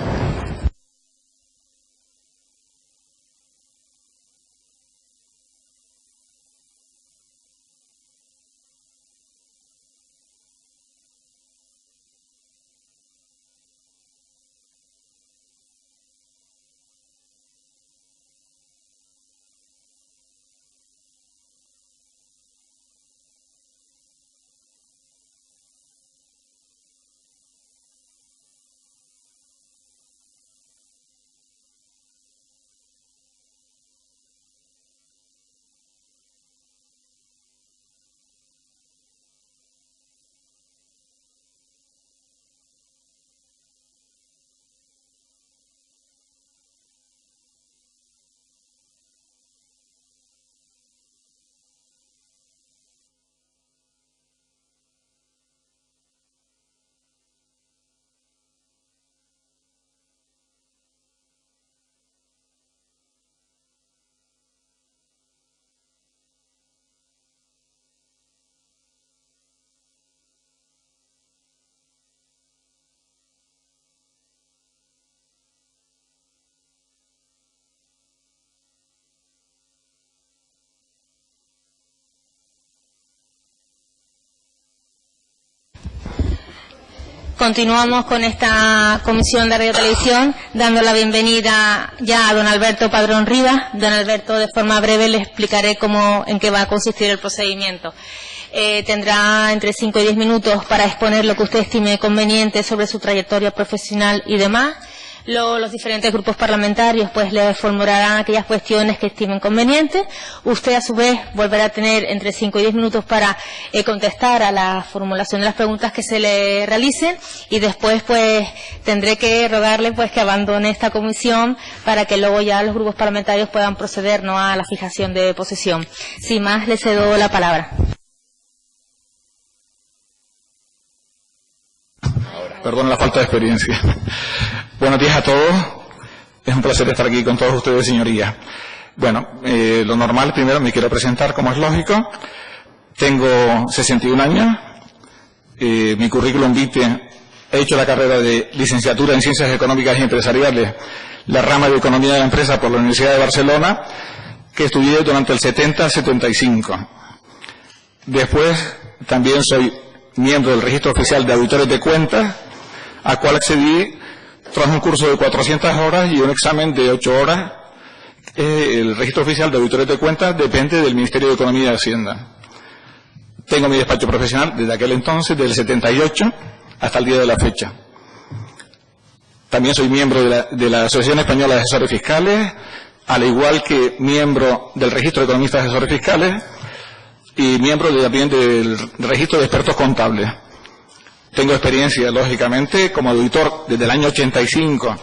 [SPEAKER 1] Continuamos con esta comisión de Radio y Televisión, dando la bienvenida ya a don Alberto Padrón Rivas. Don Alberto, de forma breve le explicaré en qué va a consistir el procedimiento. Tendrá entre 5 y 10 minutos para exponer lo que usted estime conveniente sobre su trayectoria profesional y demás. Los diferentes grupos parlamentarios pues le formularán aquellas cuestiones que estimen convenientes. Usted a su vez volverá a tener entre 5 y 10 minutos para contestar a la formulación de las preguntas que se le realicen, y después pues tendré que rogarle pues que abandone esta comisión para que luego ya los grupos parlamentarios puedan proceder a la fijación de posesión. Sin más, le cedo la palabra.
[SPEAKER 7] Perdón la falta de experiencia. Buenos días a todos. Es un placer estar aquí con todos ustedes, señorías. Bueno, lo normal, primero me quiero presentar como es lógico. Tengo 61 años. Mi currículum vitae, he hecho la carrera de licenciatura en Ciencias Económicas y Empresariales, la rama de Economía de la Empresa por la Universidad de Barcelona, que estudié durante el 70-75. Después, también soy miembro del Registro Oficial de Auditores de Cuentas, al cual accedí tras un curso de 400 horas y un examen de 8 horas. El Registro Oficial de Auditores de Cuentas depende del Ministerio de Economía y Hacienda. Tengo mi despacho profesional desde aquel entonces, del 78 hasta el día de la fecha. También soy miembro de la Asociación Española de Asesores Fiscales, al igual que miembro del Registro de Economistas y Asesores Fiscales y miembro también del Registro de Expertos Contables. Tengo experiencia, lógicamente, como auditor desde el año 85,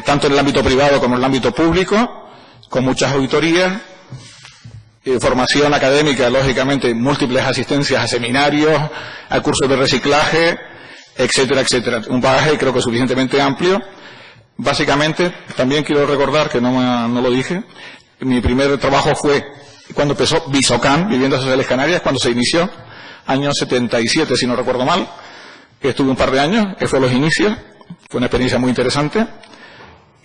[SPEAKER 7] tanto en el ámbito privado como en el ámbito público, con muchas auditorías, formación académica, lógicamente, múltiples asistencias a seminarios, a cursos de reciclaje, etcétera, etcétera. Un bagaje creo que suficientemente amplio. Básicamente, también quiero recordar, que no lo dije, mi primer trabajo fue cuando empezó Visocan, Viviendas Sociales Canarias, cuando se inició, año 77, si no recuerdo mal. Estuve un par de años, que fue los inicios, fue una experiencia muy interesante.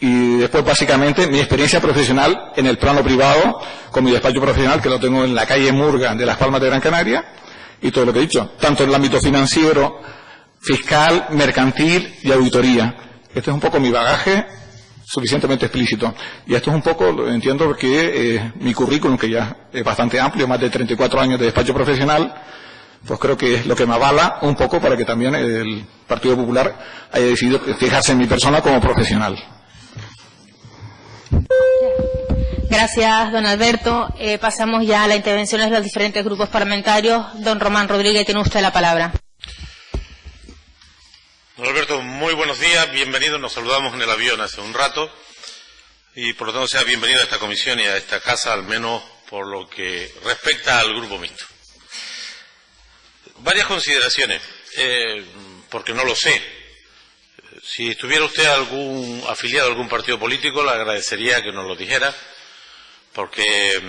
[SPEAKER 7] Y después, básicamente, mi experiencia profesional en el plano privado, con mi despacho profesional, que lo tengo en la calle Murga de Las Palmas de Gran Canaria, y todo lo que he dicho, tanto en el ámbito financiero, fiscal, mercantil y auditoría. Este es un poco mi bagaje suficientemente explícito. Y esto es un poco, entiendo que mi currículum, que ya es bastante amplio, más de 34 años de despacho profesional, pues creo que es lo que me avala un poco para que también el Partido Popular haya decidido fijarse en mi persona como profesional.
[SPEAKER 1] Gracias, don Alberto. Pasamos ya a las intervenciones de los diferentes grupos parlamentarios. Don Román Rodríguez, tiene usted la palabra.
[SPEAKER 2] Don Alberto, muy buenos días, bienvenido. Nos saludamos en el avión hace un rato y por lo tanto sea bienvenido a esta comisión y a esta casa, al menos por lo que respecta al grupo mixto. Varias consideraciones, porque no lo sé. Si estuviera usted afiliado a algún partido político, le agradecería que nos lo dijera, porque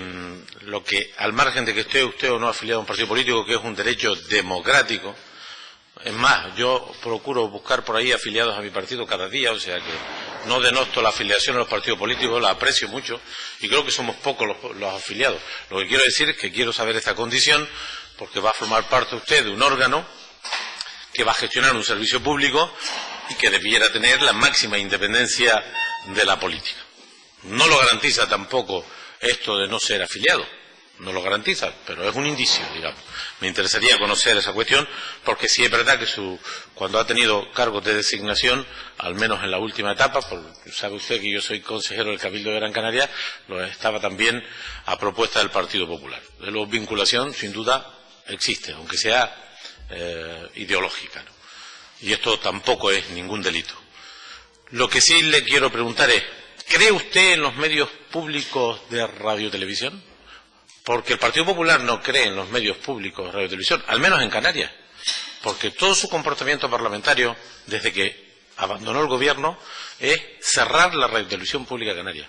[SPEAKER 2] lo que, al margen de que esté usted o no afiliado a un partido político, que es un derecho democrático, es más, yo procuro buscar por ahí afiliados a mi partido cada día, o sea que no denosto la afiliación a los partidos políticos, la aprecio mucho y creo que somos pocos los afiliados. Lo que quiero decir es que quiero saber esta condición porque va a formar parte usted de un órgano que va a gestionar un servicio público y que debiera tener la máxima independencia de la política. No lo garantiza tampoco esto de no ser afiliado. No lo garantiza, pero es un indicio, digamos. Me interesaría conocer esa cuestión, porque sí es verdad que cuando ha tenido cargos de designación, al menos en la última etapa, sabe usted que yo soy consejero del Cabildo de Gran Canaria, lo estaba también a propuesta del Partido Popular. De la vinculación, sin duda, existe, aunque sea ideológica, ¿no? Y esto tampoco es ningún delito. Lo que sí le quiero preguntar es, ¿cree usted en los medios públicos de radio y televisión? Porque el Partido Popular no cree en los medios públicos de radio y televisión, al menos en Canarias, porque todo su comportamiento parlamentario, desde que abandonó el gobierno, es cerrar la radio y televisión pública de Canarias.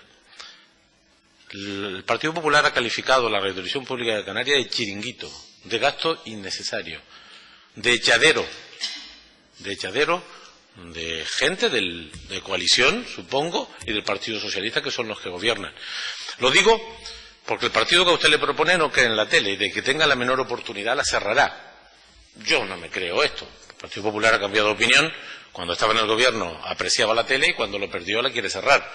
[SPEAKER 2] El Partido Popular ha calificado la radio y televisión pública de Canarias de chiringuito, de gasto innecesario, de echadero de gente de coalición, supongo, y del Partido Socialista, que son los que gobiernan. Lo digo porque el partido que a usted le propone no cree en la tele, y de que tenga la menor oportunidad la cerrará. Yo no me creo esto. El Partido Popular ha cambiado de opinión. Cuando estaba en el gobierno apreciaba la tele y cuando lo perdió la quiere cerrar.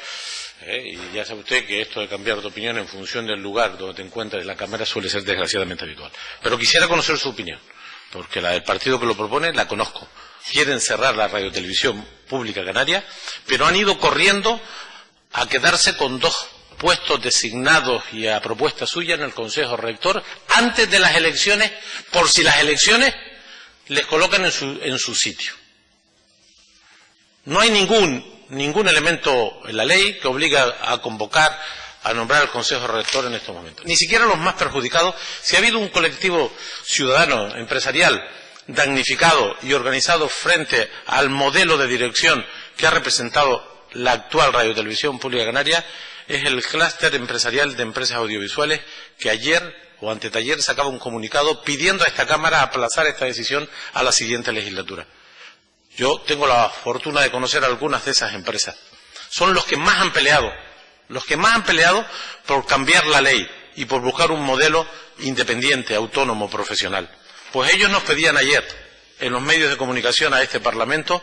[SPEAKER 2] Y ya sabe usted que esto de cambiar de opinión en función del lugar donde te encuentres en la Cámara suele ser desgraciadamente habitual. Pero quisiera conocer su opinión, porque la del partido que lo propone la conozco. Quieren cerrar la radio y televisión pública canaria, pero han ido corriendo a quedarse con 2 puestos designados y a propuesta suya en el Consejo Rector antes de las elecciones, por si las elecciones les colocan en su sitio. No hay ningún elemento en la ley que obliga a convocar, a nombrar al Consejo Rector en estos momentos. Ni siquiera los más perjudicados. Si ha habido un colectivo ciudadano, empresarial, damnificado y organizado frente al modelo de dirección que ha representado la actual Radio y Televisión Pública Canaria, es el clúster empresarial de empresas audiovisuales que ayer o antetayer sacaba un comunicado pidiendo a esta Cámara aplazar esta decisión a la siguiente legislatura. Yo tengo la fortuna de conocer algunas de esas empresas. Son los que más han peleado por cambiar la ley y por buscar un modelo independiente, autónomo, profesional. Pues ellos nos pedían ayer, en los medios de comunicación a este Parlamento,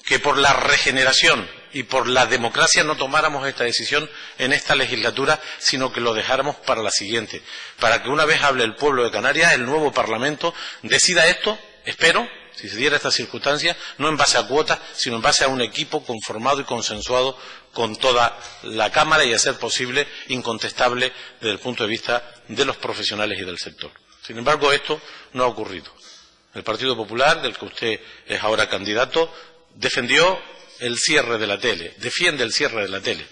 [SPEAKER 2] que por la regeneración y por la democracia no tomáramos esta decisión en esta legislatura, sino que lo dejáramos para la siguiente, para que una vez hable el pueblo de Canarias, el nuevo Parlamento decida esto, espero, si se diera esta circunstancia, no en base a cuotas, sino en base a un equipo conformado y consensuado con toda la Cámara y, a ser posible, incontestable desde el punto de vista de los profesionales y del sector. Sin embargo, esto no ha ocurrido. El Partido Popular, del que usted es ahora candidato, defendió el cierre de la tele, defiende el cierre de la tele,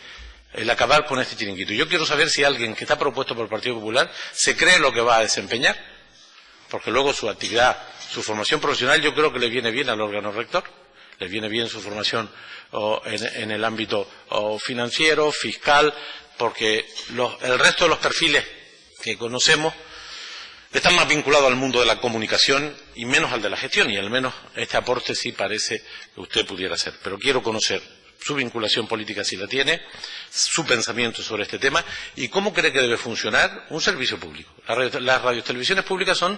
[SPEAKER 2] el acabar con este chiringuito. Yo quiero saber si alguien que está propuesto por el Partido Popular se cree lo que va a desempeñar, porque luego su actividad, su formación profesional, yo creo que le viene bien al órgano rector, le viene bien su formación en el ámbito financiero, fiscal, porque el resto de los perfiles que conocemos están más vinculados al mundo de la comunicación y menos al de la gestión, y al menos este aporte sí parece que usted pudiera hacer. Pero quiero conocer su vinculación política, si la tiene, su pensamiento sobre este tema y cómo cree que debe funcionar un servicio público. Las radiotelevisiones públicas son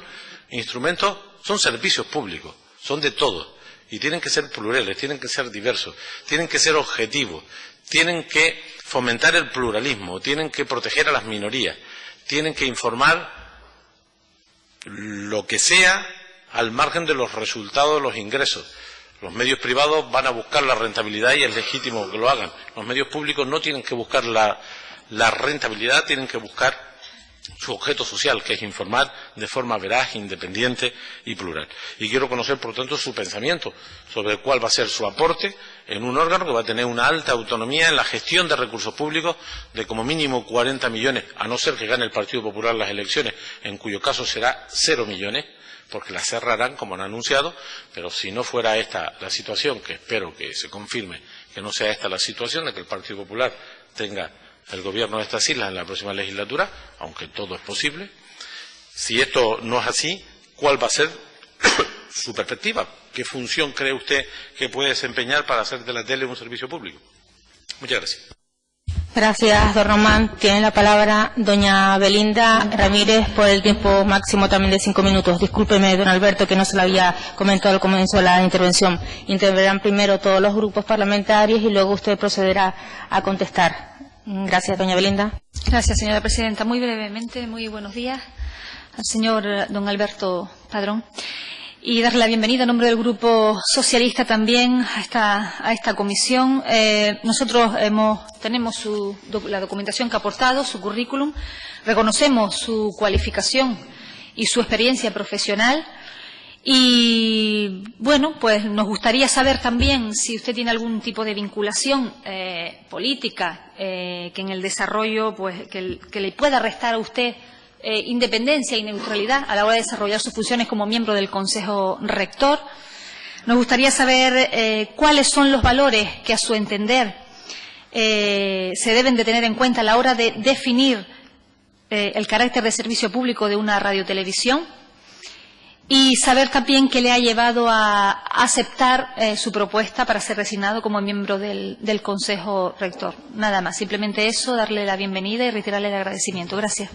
[SPEAKER 2] instrumentos, son servicios públicos, son de todos y tienen que ser plurales, tienen que ser diversos, tienen que ser objetivos, tienen que fomentar el pluralismo, tienen que proteger a las minorías, tienen que informar lo que sea al margen de los resultados de los ingresos. Los medios privados van a buscar la rentabilidad y es legítimo que lo hagan. Los medios públicos no tienen que buscar la rentabilidad, tienen que buscar su objeto social, que es informar de forma veraz, independiente y plural. Y quiero conocer, por tanto, su pensamiento sobre cuál va a ser su aporte en un órgano que va a tener una alta autonomía en la gestión de recursos públicos de como mínimo 40 millones, a no ser que gane el Partido Popular las elecciones, en cuyo caso será 0 millones, porque las cerrarán, como han anunciado, pero si no fuera esta la situación, que espero que se confirme, que no sea esta la situación de que el Partido Popular tenga el gobierno de estas islas en la próxima legislatura, aunque todo es posible, si esto no es así, ¿cuál va a ser su perspectiva? ¿Qué función cree usted que puede desempeñar para hacer de la tele un servicio público? Muchas gracias.
[SPEAKER 1] Gracias, don Román. Tiene la palabra doña Belinda Ramírez por el tiempo máximo también de 5 minutos. Discúlpeme, don Alberto, que no se lo había comentado al comienzo de la intervención. Intervendrán primero todos los grupos parlamentarios y luego usted procederá a contestar. Gracias, doña Belinda.
[SPEAKER 4] Gracias, señora presidenta. Muy brevemente, muy buenos días al señor don Alberto Padrón. Y darle la bienvenida en nombre del Grupo Socialista también a esta comisión. Nosotros tenemos la documentación que ha aportado, su currículum, reconocemos su cualificación y su experiencia profesional. Y, bueno, pues nos gustaría saber también si usted tiene algún tipo de vinculación política que en el desarrollo, pues que le pueda restar a usted independencia y neutralidad a la hora de desarrollar sus funciones como miembro del Consejo Rector. Nos gustaría saber cuáles son los valores que, a su entender, se deben de tener en cuenta a la hora de definir el carácter de servicio público de una radiotelevisión, y saber también qué le ha llevado a aceptar su propuesta para ser designado como miembro del Consejo Rector. Nada más, simplemente eso, darle la bienvenida y reiterarle el agradecimiento. Gracias.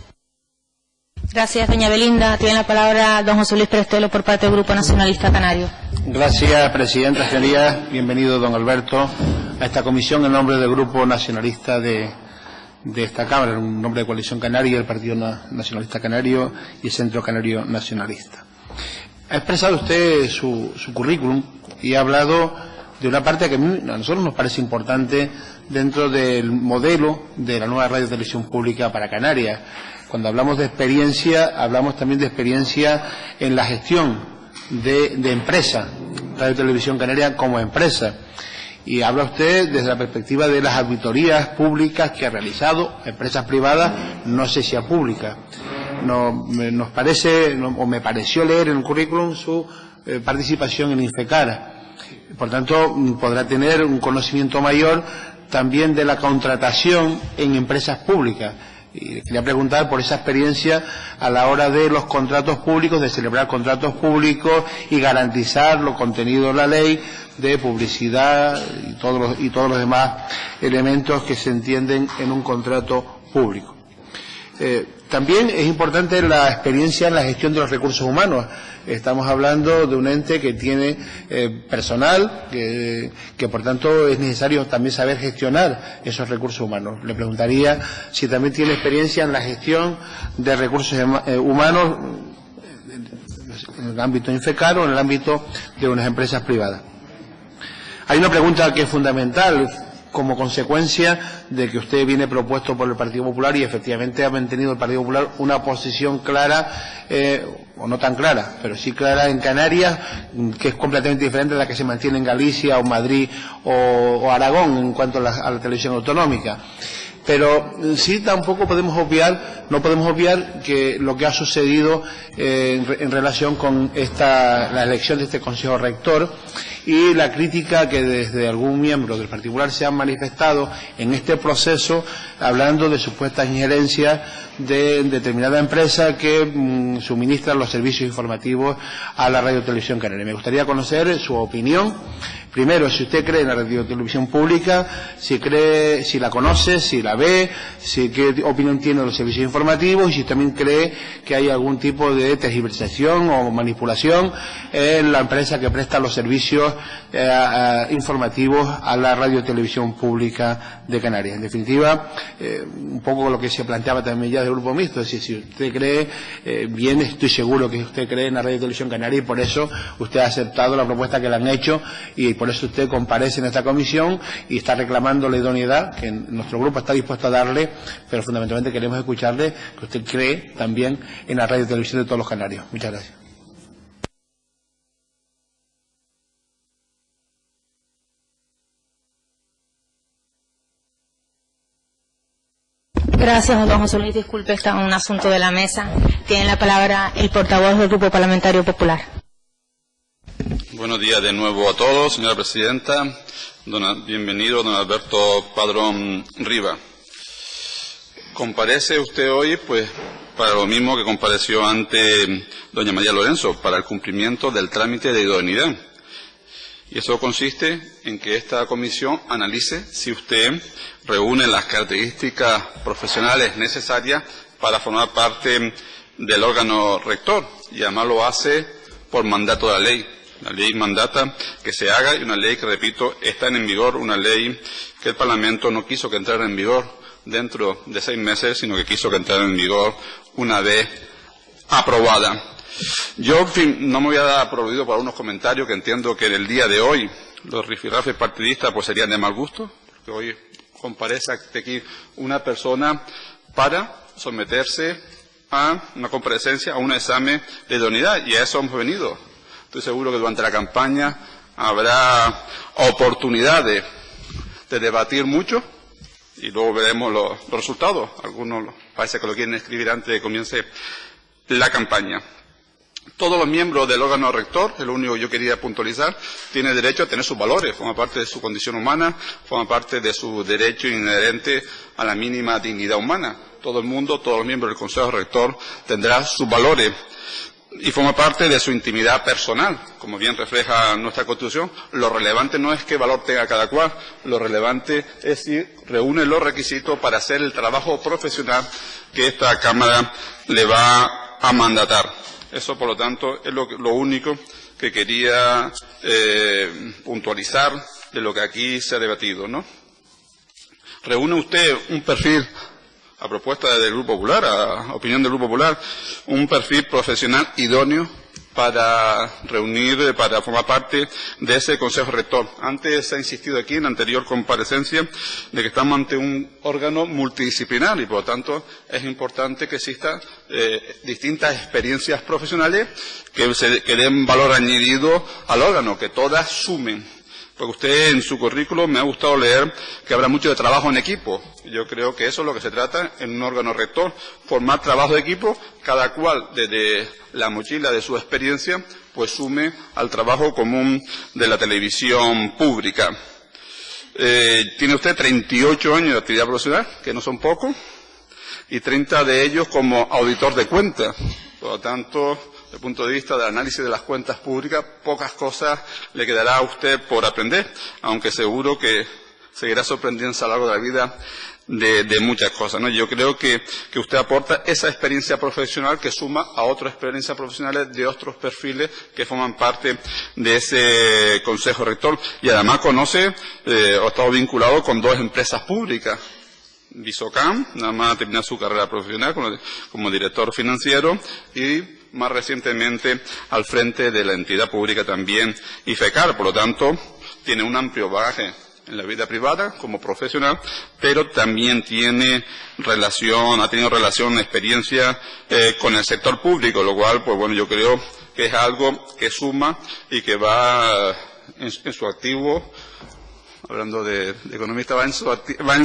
[SPEAKER 1] Gracias, doña Belinda. Tiene la palabra don José Luis Prestelo por parte del Grupo Nacionalista Canario.
[SPEAKER 5] Gracias, presidenta, señorías. Bienvenido, don Alberto, a esta comisión en nombre del Grupo Nacionalista de esta Cámara, en nombre de Coalición Canaria, el Partido Nacionalista Canario y el Centro Canario Nacionalista. Ha expresado usted su currículum y ha hablado de una parte que a nosotros nos parece importante dentro del modelo de la nueva radio televisión pública para Canarias. Cuando hablamos de experiencia, hablamos también de experiencia en la gestión de empresa, Radio Televisión Canaria como empresa. Y habla usted desde la perspectiva de las auditorías públicas que ha realizado, empresas privadas, no sé si a públicas. Nos parece, o me pareció leer en el currículum su participación en Infecara. Por tanto, podrá tener un conocimiento mayor también de la contratación en empresas públicas. Y quería preguntar por esa experiencia a la hora de los contratos públicos, de celebrar contratos públicos y garantizar los contenidos de la ley de publicidad y todos los demás elementos que se entienden en un contrato público. También es importante la experiencia en la gestión de los recursos humanos. Estamos hablando de un ente que tiene personal, que por tanto es necesario también saber gestionar esos recursos humanos. Le preguntaría si también tiene experiencia en la gestión de recursos humanos en el ámbito Infecar o en el ámbito de unas empresas privadas. Hay una pregunta que es fundamental como consecuencia de que usted viene propuesto por el Partido Popular y efectivamente ha mantenido el Partido Popular una posición clara, o no tan clara, pero sí clara en Canarias, que es completamente diferente a la que se mantiene en Galicia o Madrid o Aragón en cuanto a la televisión autonómica. Pero sí tampoco podemos obviar, no podemos obviar que lo que ha sucedido en relación con la elección de este Consejo Rector y la crítica que desde algún miembro del Partido Popular se ha manifestado en este proceso, hablando de supuestas injerencias de determinada empresa que suministra los servicios informativos a la Radio Televisión Canaria. Me gustaría conocer su opinión. Primero, si usted cree en la Radio Televisión Pública, si la conoce, si la ve, qué opinión tiene de los servicios informativos y si también cree que hay algún tipo de tergiversación o manipulación en la empresa que presta los servicios informativos a la Radio Televisión Pública de Canarias. En definitiva, un poco lo que se planteaba también ya del Grupo Mixto, es decir, si usted cree, bien estoy seguro que usted cree en la Radio Televisión Canaria y por eso usted ha aceptado la propuesta que le han hecho y por eso usted comparece en esta comisión y está reclamando la idoneidad que nuestro grupo está dispuesto a darle, pero fundamentalmente queremos escucharle que usted cree también en la Radio Televisión de todos los canarios. Muchas gracias.
[SPEAKER 1] Gracias, don José Luis. Disculpe, está un asunto de la mesa. Tiene la palabra el portavoz del Grupo Parlamentario Popular.
[SPEAKER 6] Buenos días de nuevo a todos, señora presidenta. Bienvenido, don Alberto Padrón Riva. Comparece usted hoy, pues, para lo mismo que compareció ante doña María Lorenzo, para el cumplimiento del trámite de idoneidad. Y eso consiste en que esta comisión analice si usted reúne las características profesionales necesarias para formar parte del órgano rector. Y además lo hace por mandato de la ley. La ley mandata que se haga y una ley que, repito, está en vigor, una ley que el Parlamento no quiso que entrara en vigor dentro de 6 meses, sino que quiso que entrara en vigor una vez aprobada. Yo, en fin, no me voy a dar aplaudido por algunos comentarios que entiendo que en el día de hoy los rifirrafes partidistas pues serían de mal gusto, porque hoy comparece aquí una persona para someterse a una comparecencia, a un examen de idoneidad, y a eso hemos venido. Estoy seguro que durante la campaña habrá oportunidades de debatir mucho y luego veremos los resultados. Algunos parece que lo quieren escribir antes de que comience la campaña. Todos los miembros del órgano rector, es lo único que yo quería puntualizar, tienen derecho a tener sus valores, forma parte de su condición humana, forma parte de su derecho inherente a la mínima dignidad humana. Todo el mundo, todos los miembros del Consejo Rector tendrán sus valores y forma parte de su intimidad personal, como bien refleja nuestra Constitución. Lo relevante no es qué valor tenga cada cual, lo relevante es si reúne los requisitos para hacer el trabajo profesional que esta Cámara le va a mandatar. Eso, por lo tanto, es lo único que quería puntualizar de lo que aquí se ha debatido, ¿no? ¿Reúne usted un perfil, a propuesta del Grupo Popular, a opinión del Grupo Popular, un perfil profesional idóneo para reunir, para formar parte de ese Consejo Rector? Antes se ha insistido aquí en la anterior comparecencia de que estamos ante un órgano multidisciplinar y por lo tanto es importante que existan distintas experiencias profesionales que den valor añadido al órgano, que todas sumen. Porque usted en su currículum me ha gustado leer que habrá mucho de trabajo en equipo. Yo creo que eso es lo que se trata en un órgano rector, formar trabajo de equipo, cada cual desde la mochila de su experiencia, pues sume al trabajo común de la televisión pública. Tiene usted 38 años de actividad profesional, que no son pocos, y 30 de ellos como auditor de cuentas. Por lo tanto, desde el punto de vista del análisis de las cuentas públicas, pocas cosas le quedará a usted por aprender, aunque seguro que seguirá sorprendiéndose a lo largo de la vida de muchas cosas, ¿no? Yo creo que usted aporta esa experiencia profesional que suma a otras experiencias profesionales de otros perfiles que forman parte de ese Consejo Rector, y además conoce o ha estado vinculado con 2 empresas públicas. Visocam, nada más terminar su carrera profesional como director financiero, y más recientemente al frente de la entidad pública también IFECAR. Por lo tanto, tiene un amplio bagaje en la vida privada como profesional, pero también ha tenido relación, experiencia con el sector público, lo cual, pues bueno, yo creo que es algo que suma y que va en su activo. Hablando de economista, va en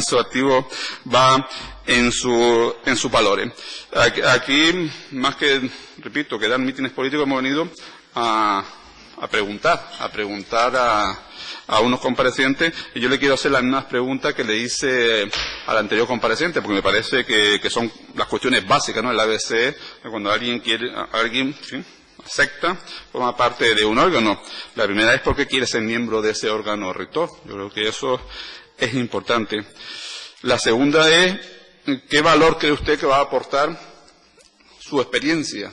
[SPEAKER 6] su activo, va en sus valores. Aquí, más que, repito, que dar mítines políticos, hemos venido a preguntar a unos comparecientes, y yo le quiero hacer las mismas preguntas que le hice al anterior compareciente, porque me parece que son las cuestiones básicas, ¿no? El ABC, cuando alguien ¿sí?, acepta, forma parte de un órgano. La primera es porque quiere ser miembro de ese órgano rector. Yo creo que eso es importante. La segunda es, ¿qué valor cree usted que va a aportar su experiencia?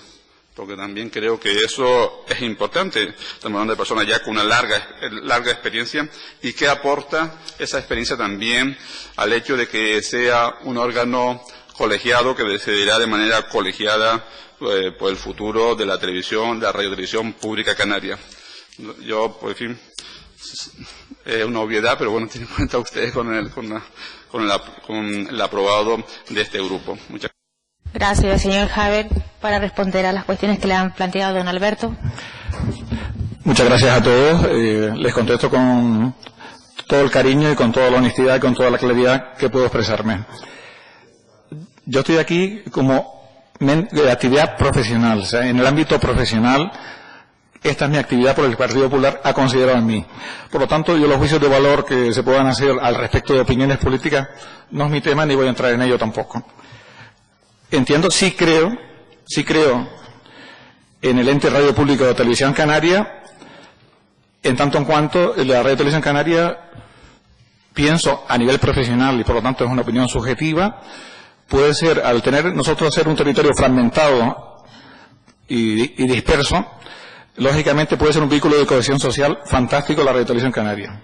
[SPEAKER 6] Porque también creo que eso es importante. Estamos hablando de personas ya con una larga experiencia, y qué aporta esa experiencia también al hecho de que sea un órgano colegiado que decidirá de manera colegiada por el futuro de la televisión, de la radiotelevisión pública canaria. Yo, pues, en fin, es una obviedad, pero bueno, tienen en cuenta ustedes con el aprobado de este grupo. Muchas
[SPEAKER 1] gracias, señor Haber, para responder a las cuestiones que le han planteado don Alberto.
[SPEAKER 7] Muchas gracias a todos. Les contesto con todo el cariño y con toda la honestidad y con toda la claridad que puedo expresarme. Yo estoy aquí como de actividad profesional, o sea, en el ámbito profesional, esta es mi actividad por el Partido Popular ha considerado en mí. Por lo tanto, yo los juicios de valor que se puedan hacer al respecto de opiniones políticas no es mi tema, ni voy a entrar en ello tampoco. Entiendo, sí creo en el ente Radio Pública de Televisión Canaria, en tanto en cuanto la Radio Televisión Canaria, pienso a nivel profesional, y por lo tanto es una opinión subjetiva, puede ser, al tener nosotros ser un territorio fragmentado y disperso, lógicamente puede ser un vehículo de cohesión social fantástico la Radio Televisión Canaria.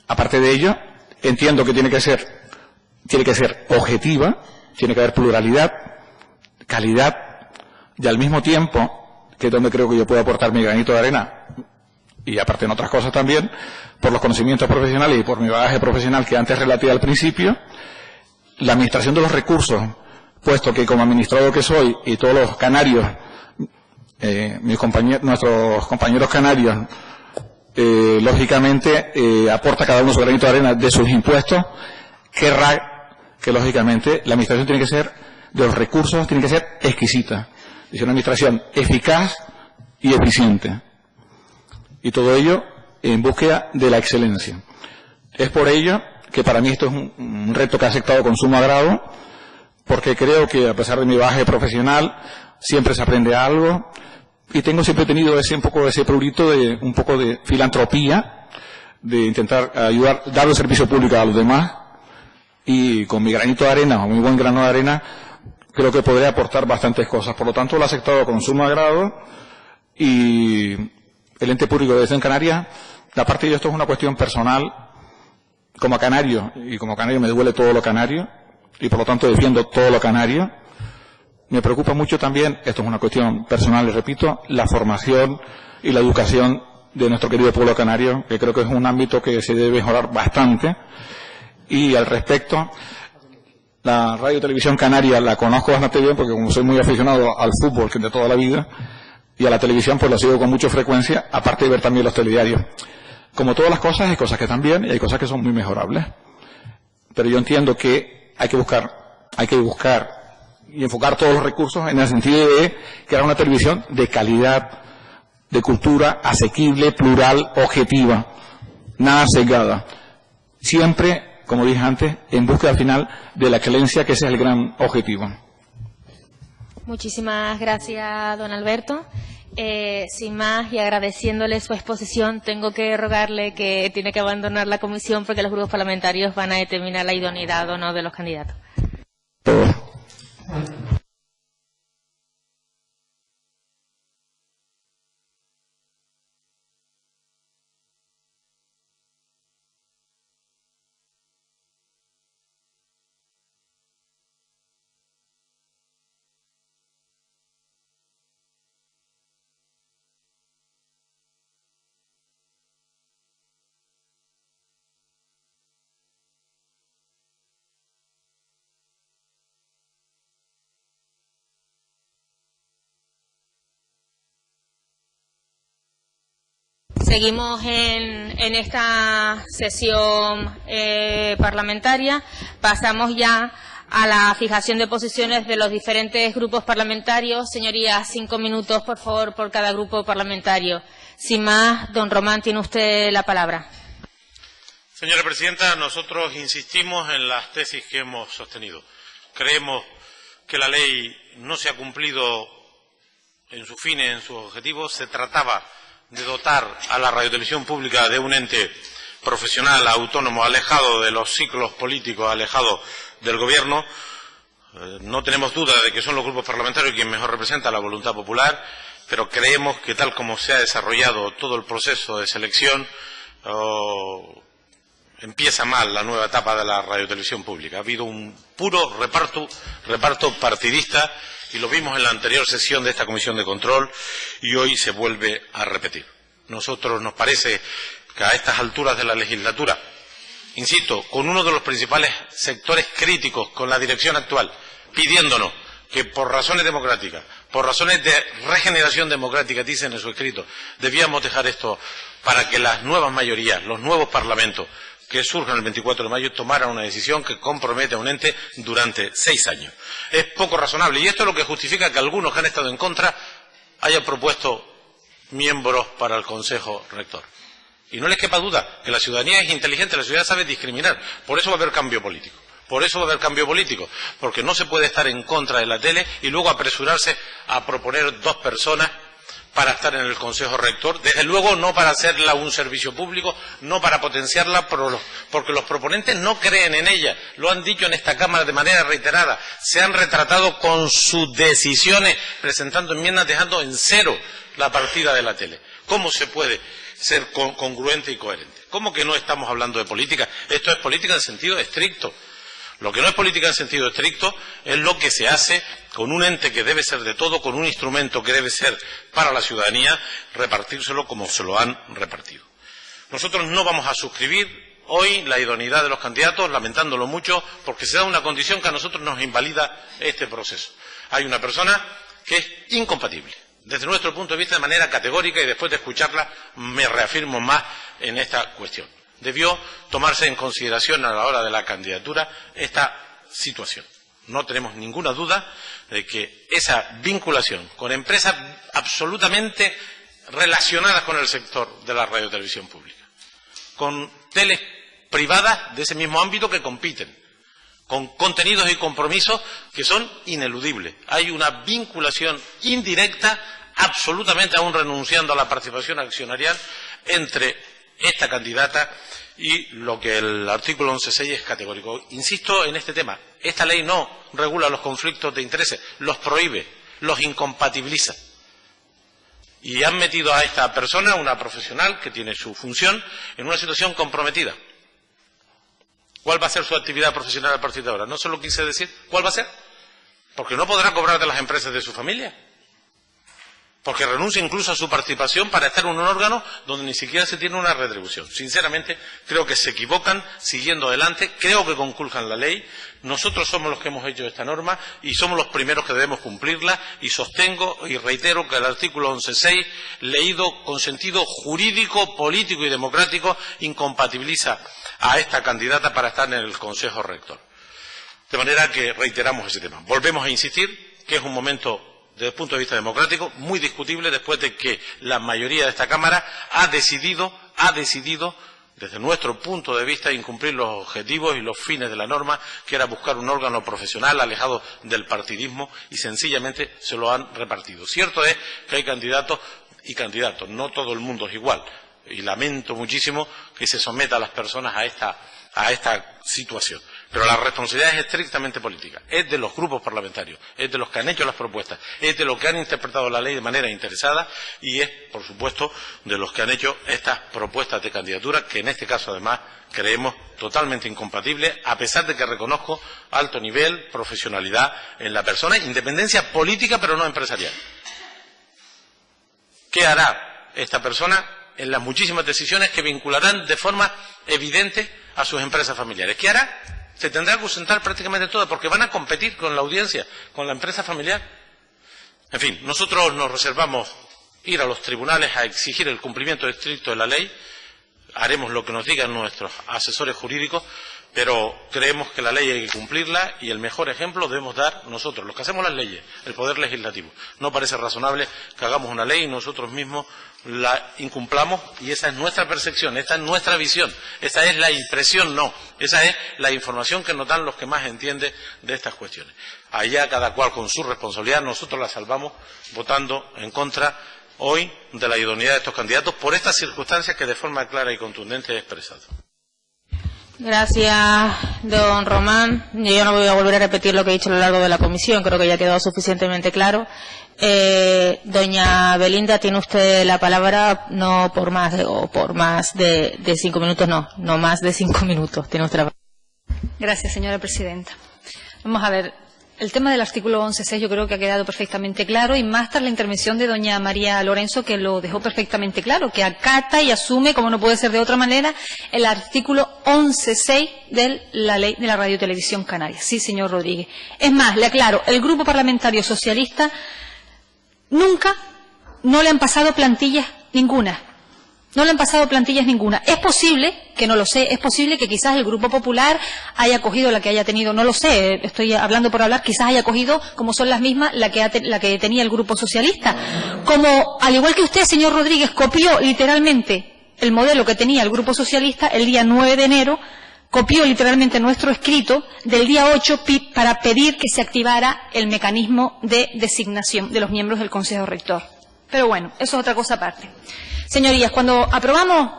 [SPEAKER 7] Aparte de ello, entiendo que tiene que ser objetiva, tiene que haber pluralidad, calidad, y al mismo tiempo, que es donde creo que yo puedo aportar mi granito de arena, y aparte en otras cosas también, por los conocimientos profesionales y por mi bagaje profesional que antes relaté al principio, la administración de los recursos, puesto que como administrador que soy, y todos los canarios, nuestros compañeros canarios, lógicamente, aporta cada uno su granito de arena de sus impuestos, querrá que lógicamente la administración tiene que ser, de los recursos, tiene que ser exquisita. Es una administración eficaz y eficiente. Y todo ello en búsqueda de la excelencia. Es por ello que para mí esto es un reto que he aceptado con sumo agrado, porque creo que a pesar de mi bagaje profesional, siempre se aprende algo, y siempre he tenido un poco de ese prurito de un poco de filantropía, de intentar ayudar, dar un servicio público a los demás, y con mi granito de arena, o mi buen grano de arena, creo que podré aportar bastantes cosas. Por lo tanto, lo he aceptado con sumo agrado, y el ente público de Televisión Canaria, aparte de esto es una cuestión personal, como canario, y como canario me duele todo lo canario, y por lo tanto defiendo todo lo canario. Me preocupa mucho también, esto es una cuestión personal, y repito, la formación y la educación de nuestro querido pueblo canario, que creo que es un ámbito que se debe mejorar bastante. Y al respecto, la Radio Televisión Canaria la conozco bastante bien, porque como soy muy aficionado al fútbol, que de toda la vida, y a la televisión, pues lo sigo con mucha frecuencia, aparte de ver también los telediarios. Como todas las cosas, hay cosas que están bien y hay cosas que son muy mejorables. Pero yo entiendo que hay que buscar y enfocar todos los recursos en el sentido de crear una televisión de calidad, de cultura, asequible, plural, objetiva, nada sesgada. Siempre, como dije antes, en búsqueda al final de la excelencia, que ese es el gran objetivo.
[SPEAKER 1] Muchísimas gracias, don Alberto. Sin más, y agradeciéndole su exposición, tengo que rogarle que tiene que abandonar la comisión porque los grupos parlamentarios van a determinar la idoneidad o no de los candidatos. Seguimos en esta sesión parlamentaria. Pasamos ya a la fijación de posiciones de los diferentes grupos parlamentarios. Señorías, 5 minutos, por favor, por cada grupo parlamentario. Sin más, don Román, tiene usted la palabra.
[SPEAKER 2] Señora Presidenta, nosotros insistimos en las tesis que hemos sostenido. Creemos que la ley no se ha cumplido en sus fines, en sus objetivos. Se trataba de dotar a la radiotelevisión pública de un ente profesional, autónomo, alejado de los ciclos políticos, alejado del Gobierno. No tenemos duda de que son los grupos parlamentarios quienes mejor representan la voluntad popular, pero creemos que tal como se ha desarrollado todo el proceso de selección, empieza mal la nueva etapa de la radiotelevisión pública. Ha habido un puro reparto partidista, y lo vimos en la anterior sesión de esta comisión de control, y hoy se vuelve a repetir. Nosotros nos parece que a estas alturas de la legislatura, insisto, con uno de los principales sectores críticos, con la dirección actual, pidiéndonos que por razones democráticas, por razones de regeneración democrática, dicen en su escrito, debíamos dejar esto para que las nuevas mayorías, los nuevos parlamentos que surjan el 24 de mayo tomaran una decisión que compromete a un ente durante 6 años. Es poco razonable, y esto es lo que justifica que algunos que han estado en contra hayan propuesto miembros para el Consejo Rector. Y no les quepa duda que la ciudadanía es inteligente, la ciudadanía sabe discriminar. Por eso va a haber cambio político. Por eso va a haber cambio político, porque no se puede estar en contra de la tele y luego apresurarse a proponer 2 personas para estar en el Consejo Rector, desde luego no para hacerla un servicio público, no para potenciarla, porque los proponentes no creen en ella, lo han dicho en esta Cámara de manera reiterada, se han retratado con sus decisiones, presentando enmiendas, dejando en 0 la partida de la tele. ¿Cómo se puede ser congruente y coherente? ¿Cómo que no estamos hablando de política? Esto es política en sentido estricto. Lo que no es política en sentido estricto es lo que se hace con un ente que debe ser de todo, con un instrumento que debe ser para la ciudadanía, repartírselo como se lo han repartido. Nosotros no vamos a suscribir hoy la idoneidad de los candidatos, lamentándolo mucho, porque se da una condición que a nosotros nos invalida este proceso. Hay una persona que es incompatible, desde nuestro punto de vista, de manera categórica, y después de escucharla me reafirmo más en esta cuestión. Debió tomarse en consideración a la hora de la candidatura esta situación. No tenemos ninguna duda de que esa vinculación con empresas absolutamente relacionadas con el sector de la radiotelevisión pública, con teles privadas de ese mismo ámbito que compiten, con contenidos y compromisos que son ineludibles. Hay una vinculación indirecta, absolutamente aún renunciando a la participación accionarial, entre esta candidata y lo que el artículo 11.6 es categórico. Insisto en este tema, esta ley no regula los conflictos de intereses, los prohíbe, los incompatibiliza. Y han metido a esta persona, una profesional que tiene su función, en una situación comprometida. ¿Cuál va a ser su actividad profesional a partir de ahora? No se lo quise decir. ¿Cuál va a ser? Porque no podrá cobrar de las empresas de su familia. Porque renuncia incluso a su participación para estar en un órgano donde ni siquiera se tiene una retribución. Sinceramente, creo que se equivocan siguiendo adelante, creo que conculcan la ley. Nosotros somos los que hemos hecho esta norma y somos los primeros que debemos cumplirla, y sostengo y reitero que el artículo 11.6, leído con sentido jurídico, político y democrático, incompatibiliza a esta candidata para estar en el Consejo Rector. De manera que reiteramos ese tema. Volvemos a insistir que es un momento, desde el punto de vista democrático, muy discutible, después de que la mayoría de esta Cámara ha decidido desde nuestro punto de vista, incumplir los objetivos y los fines de la norma, que era buscar un órgano profesional alejado del partidismo, y sencillamente se lo han repartido. Cierto es que hay candidatos y candidatos, no todo el mundo es igual, y lamento muchísimo que se someta a las personas a esta situación. Pero la responsabilidad es estrictamente política, es de los grupos parlamentarios, es de los que han hecho las propuestas, es de los que han interpretado la ley de manera interesada y es, por supuesto, de los que han hecho estas propuestas de candidatura, que en este caso, además, creemos totalmente incompatibles, a pesar de que reconozco alto nivel, profesionalidad en la persona, independencia política, pero no empresarial. ¿Qué hará esta persona en las muchísimas decisiones que vincularán de forma evidente a sus empresas familiares? ¿Qué hará? Se tendrá que ausentar prácticamente todas, porque van a competir con la audiencia, con la empresa familiar. En fin, nosotros nos reservamos ir a los tribunales a exigir el cumplimiento estricto de la ley. Haremos lo que nos digan nuestros asesores jurídicos, pero creemos que la ley hay que cumplirla y el mejor ejemplo debemos dar nosotros, los que hacemos las leyes, el Poder Legislativo. No parece razonable que hagamos una ley y nosotros mismos la incumplamos, y esa es nuestra percepción, esta es nuestra visión, esa es la impresión, no, esa es la información que nos dan los que más entienden de estas cuestiones. Allá cada cual con su responsabilidad, nosotros la salvamos votando en contra hoy de la idoneidad de estos candidatos por estas circunstancias que de forma clara y contundente he expresado.
[SPEAKER 1] Gracias, don Román. Yo no voy a volver a repetir lo que he dicho a lo largo de la comisión, creo que ya ha quedado suficientemente claro. Doña Belinda, tiene usted la palabra, no por más de 5 minutos, no más de 5 minutos. Tiene usted la palabra.
[SPEAKER 4] Gracias, señora presidenta. Vamos a ver, el tema del artículo 11.6 yo creo que ha quedado perfectamente claro, y más tras la intervención de doña María Lorenzo, que lo dejó perfectamente claro, que acata y asume, como no puede ser de otra manera, el artículo 11.6 de la ley de la Radio y Televisión Canaria. Sí, señor Rodríguez. Es más, le aclaro, el Grupo Parlamentario Socialista nunca no le han pasado plantillas ninguna. No le han pasado plantillas ninguna. Es posible, que no lo sé, es posible que quizás el Grupo Popular haya cogido la que haya tenido, no lo sé, estoy hablando por hablar, quizás haya cogido, como son las mismas, la que tenía el Grupo Socialista. Como, al igual que usted, señor Rodríguez, copió literalmente el modelo que tenía el Grupo Socialista el día 9 de enero, copió literalmente nuestro escrito del día 8 para pedir que se activara el mecanismo de designación de los miembros del Consejo Rector. Pero bueno, eso es otra cosa aparte. Señorías, cuando aprobamos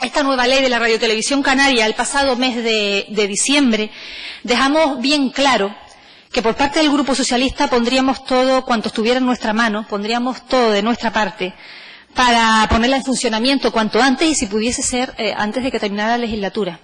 [SPEAKER 4] esta nueva ley de la radiotelevisión canaria el pasado mes de diciembre, dejamos bien claro que por parte del Grupo Socialista pondríamos todo cuanto estuviera en nuestra mano, pondríamos todo de nuestra parte para ponerla en funcionamiento cuanto antes, y si pudiese ser antes de que terminara la legislatura.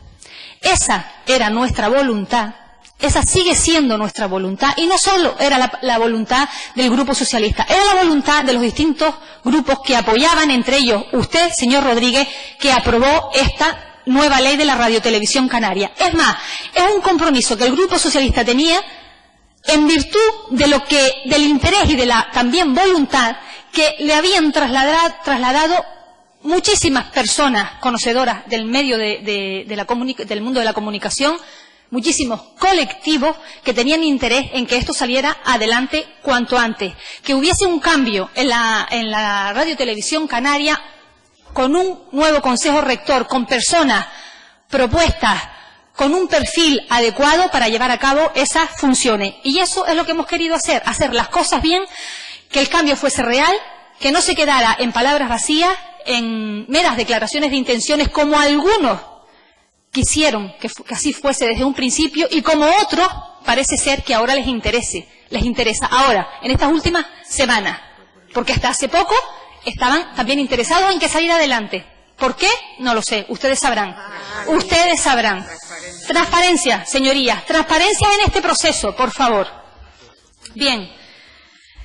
[SPEAKER 4] Esa era nuestra voluntad. Esa sigue siendo nuestra voluntad, y no solo era la voluntad del Grupo Socialista, era la voluntad de los distintos grupos que apoyaban, entre ellos usted, señor Rodríguez, que aprobó esta nueva ley de la radiotelevisión canaria. Es más, es un compromiso que el Grupo Socialista tenía en virtud del interés y de la también voluntad que le habían trasladado muchísimas personas conocedoras del medio del mundo de la comunicación, muchísimos colectivos que tenían interés en que esto saliera adelante cuanto antes, que hubiese un cambio en la radiotelevisión canaria, con un nuevo Consejo Rector, con personas propuestas, con un perfil adecuado para llevar a cabo esas funciones. Y eso es lo que hemos querido hacer las cosas bien, que el cambio fuese real, que no se quedara en palabras vacías, en meras declaraciones de intenciones, como algunos quisieron que así fuese desde un principio, y como otros parece ser que ahora les interesa ahora, en estas últimas semanas, porque hasta hace poco estaban también interesados en que saliera adelante. ¿Por qué? No lo sé, ustedes sabrán. Ustedes sabrán. Transparencia, señorías, transparencia en este proceso, por favor. Bien.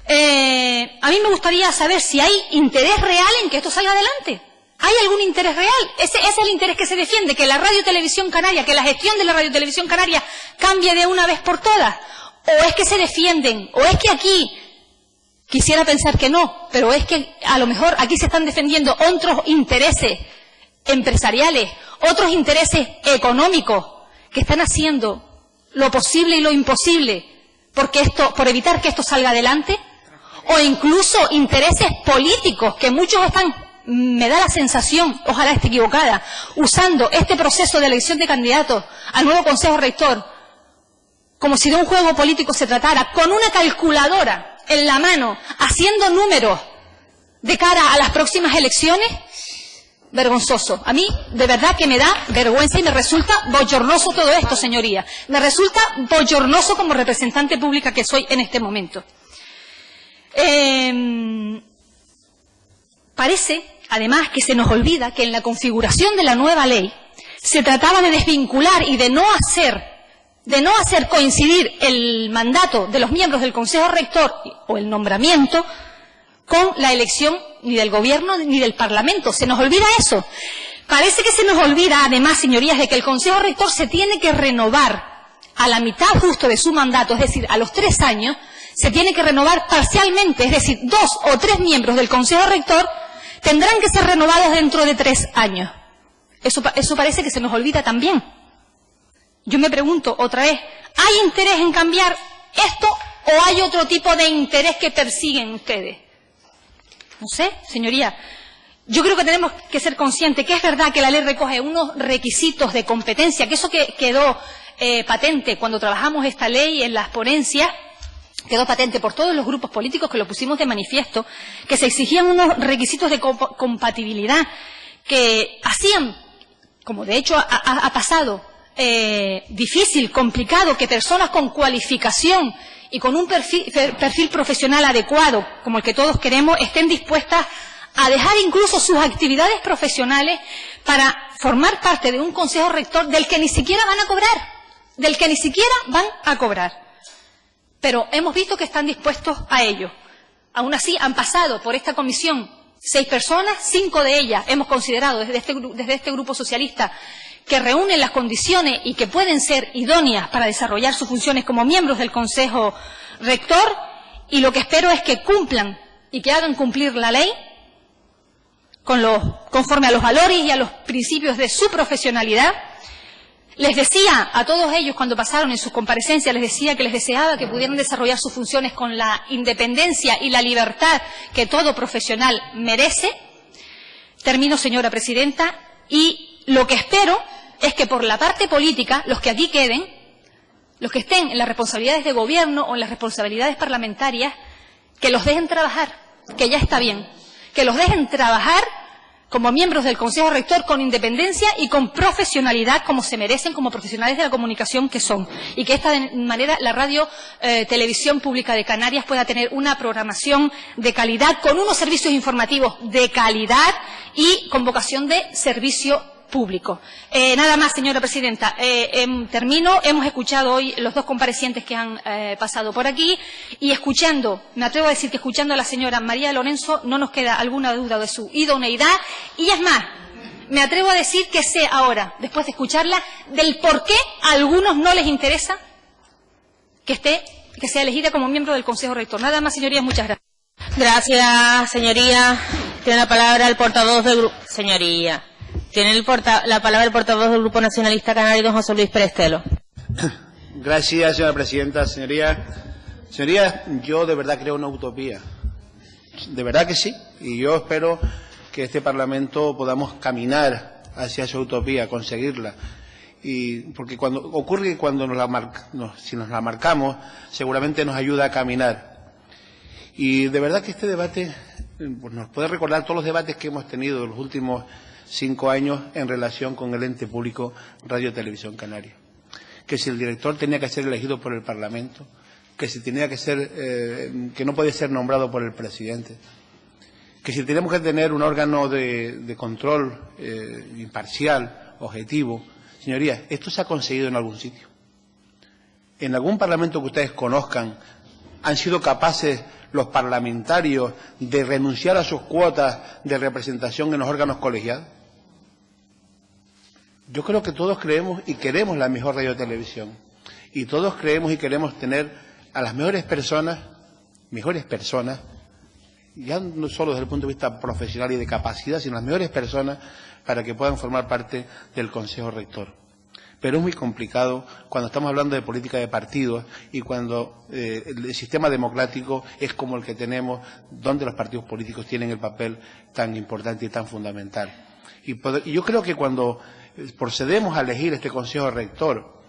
[SPEAKER 4] A mí me gustaría saber si hay interés real en que esto salga adelante. ¿Hay algún interés real? Ese es el interés que se defiende, que la radiotelevisión canaria, que la gestión de la radiotelevisión canaria cambie de una vez por todas. ¿O es que se defienden? ¿O es que aquí, quisiera pensar que no, pero es que a lo mejor aquí se están defendiendo otros intereses empresariales, otros intereses económicos, que están haciendo lo posible y lo imposible por evitar que esto salga adelante? ¿O incluso intereses políticos, que muchos están me da la sensación, ojalá esté equivocada, usando este proceso de elección de candidatos al nuevo Consejo Rector como si de un juego político se tratara, con una calculadora en la mano, haciendo números de cara a las próximas elecciones, vergonzoso. A mí, de verdad que me da vergüenza y me resulta bochornoso todo esto, señoría. Me resulta bochornoso como representante pública que soy en este momento. Parece, además, que se nos olvida que en la configuración de la nueva ley se trataba de desvincular y de no hacer coincidir el mandato de los miembros del Consejo Rector o el nombramiento con la elección ni del Gobierno ni del Parlamento. Se nos olvida eso. Parece que se nos olvida, además, señorías, de que el Consejo Rector se tiene que renovar a la mitad justo de su mandato, es decir, a los 3 años, se tiene que renovar parcialmente, es decir, 2 o 3 miembros del Consejo Rector tendrán que ser renovados dentro de 3 años. Eso parece que se nos olvida también. Yo me pregunto otra vez, ¿hay interés en cambiar esto o hay otro tipo de interés que persiguen ustedes? No sé, señoría. Yo creo que tenemos que ser conscientes que es verdad que la ley recoge unos requisitos de competencia, que eso que quedó patente cuando trabajamos esta ley en las ponencias, quedó patente por todos los grupos políticos que lo pusimos de manifiesto, que se exigían unos requisitos de compatibilidad que hacían, como de hecho ha pasado, difícil, complicado, que personas con cualificación y con un perfil profesional adecuado, como el que todos queremos, estén dispuestas a dejar incluso sus actividades profesionales para formar parte de un consejo rector del que ni siquiera van a cobrar, Pero hemos visto que están dispuestos a ello. Aún así, han pasado por esta comisión 6 personas, 5 de ellas hemos considerado desde este grupo socialista que reúnen las condiciones y que pueden ser idóneas para desarrollar sus funciones como miembros del Consejo Rector, y lo que espero es que cumplan y que hagan cumplir la ley conforme a los valores y a los principios de su profesionalidad. Les decía a todos ellos cuando pasaron en sus comparecencias, les decía que les deseaba que pudieran desarrollar sus funciones con la independencia y la libertad que todo profesional merece. Termino, señora presidenta, y lo que espero es que por la parte política, los que aquí queden, los que estén en las responsabilidades de gobierno o en las responsabilidades parlamentarias, que los dejen trabajar, que ya está bien, que los dejen trabajar como miembros del Consejo Rector con independencia y con profesionalidad como se merecen como profesionales de la comunicación que son, y que de esta manera la radio televisión pública de Canarias pueda tener una programación de calidad con unos servicios informativos de calidad y con vocación de servicio público. Nada más, señora presidenta. Termino. Hemos escuchado hoy los 2 comparecientes que han pasado por aquí y me atrevo a decir que escuchando a la señora María Lorenzo no nos queda alguna duda de su idoneidad, y es más, me atrevo a decir que sé ahora, después de escucharla, del por qué a algunos no les interesa que sea elegida como miembro del Consejo Rector. Nada más, señorías, muchas gracias.
[SPEAKER 1] Gracias, señoría. Tiene la palabra el portavoz del grupo. Señoría. Tiene la palabra el portavoz del Grupo Nacionalista Canario, don José Luis Pérez-Telo.
[SPEAKER 5] Gracias, señora presidenta. Señorías, yo de verdad creo una utopía. De verdad que sí. Y yo espero que este Parlamento podamos caminar hacia esa utopía, conseguirla. Porque ocurre que cuando si nos la marcamos, seguramente nos ayuda a caminar. Y de verdad que este debate pues, nos puede recordar todos los debates que hemos tenido en los últimos 5 años en relación con el ente público Radio Televisión Canaria. Que si el director tenía que ser elegido por el Parlamento, que si tenía que ser, que no podía ser nombrado por el presidente, que si teníamos que tener un órgano de control imparcial, objetivo. Señorías, esto se ha conseguido en algún sitio. En algún parlamento que ustedes conozcan, han sido capaces los parlamentarios de renunciar a sus cuotas de representación en los órganos colegiados. Yo creo que todos creemos y queremos la mejor radiotelevisión. Y todos creemos y queremos tener a las mejores personas, ya no solo desde el punto de vista profesional y de capacidad, sino las mejores personas para que puedan formar parte del Consejo Rector. pero es muy complicado cuando estamos hablando de política de partidos y cuando el sistema democrático es como el que tenemos, donde los partidos políticos tienen el papel tan importante y tan fundamental. Y yo creo que cuando procedemos a elegir este Consejo Rector,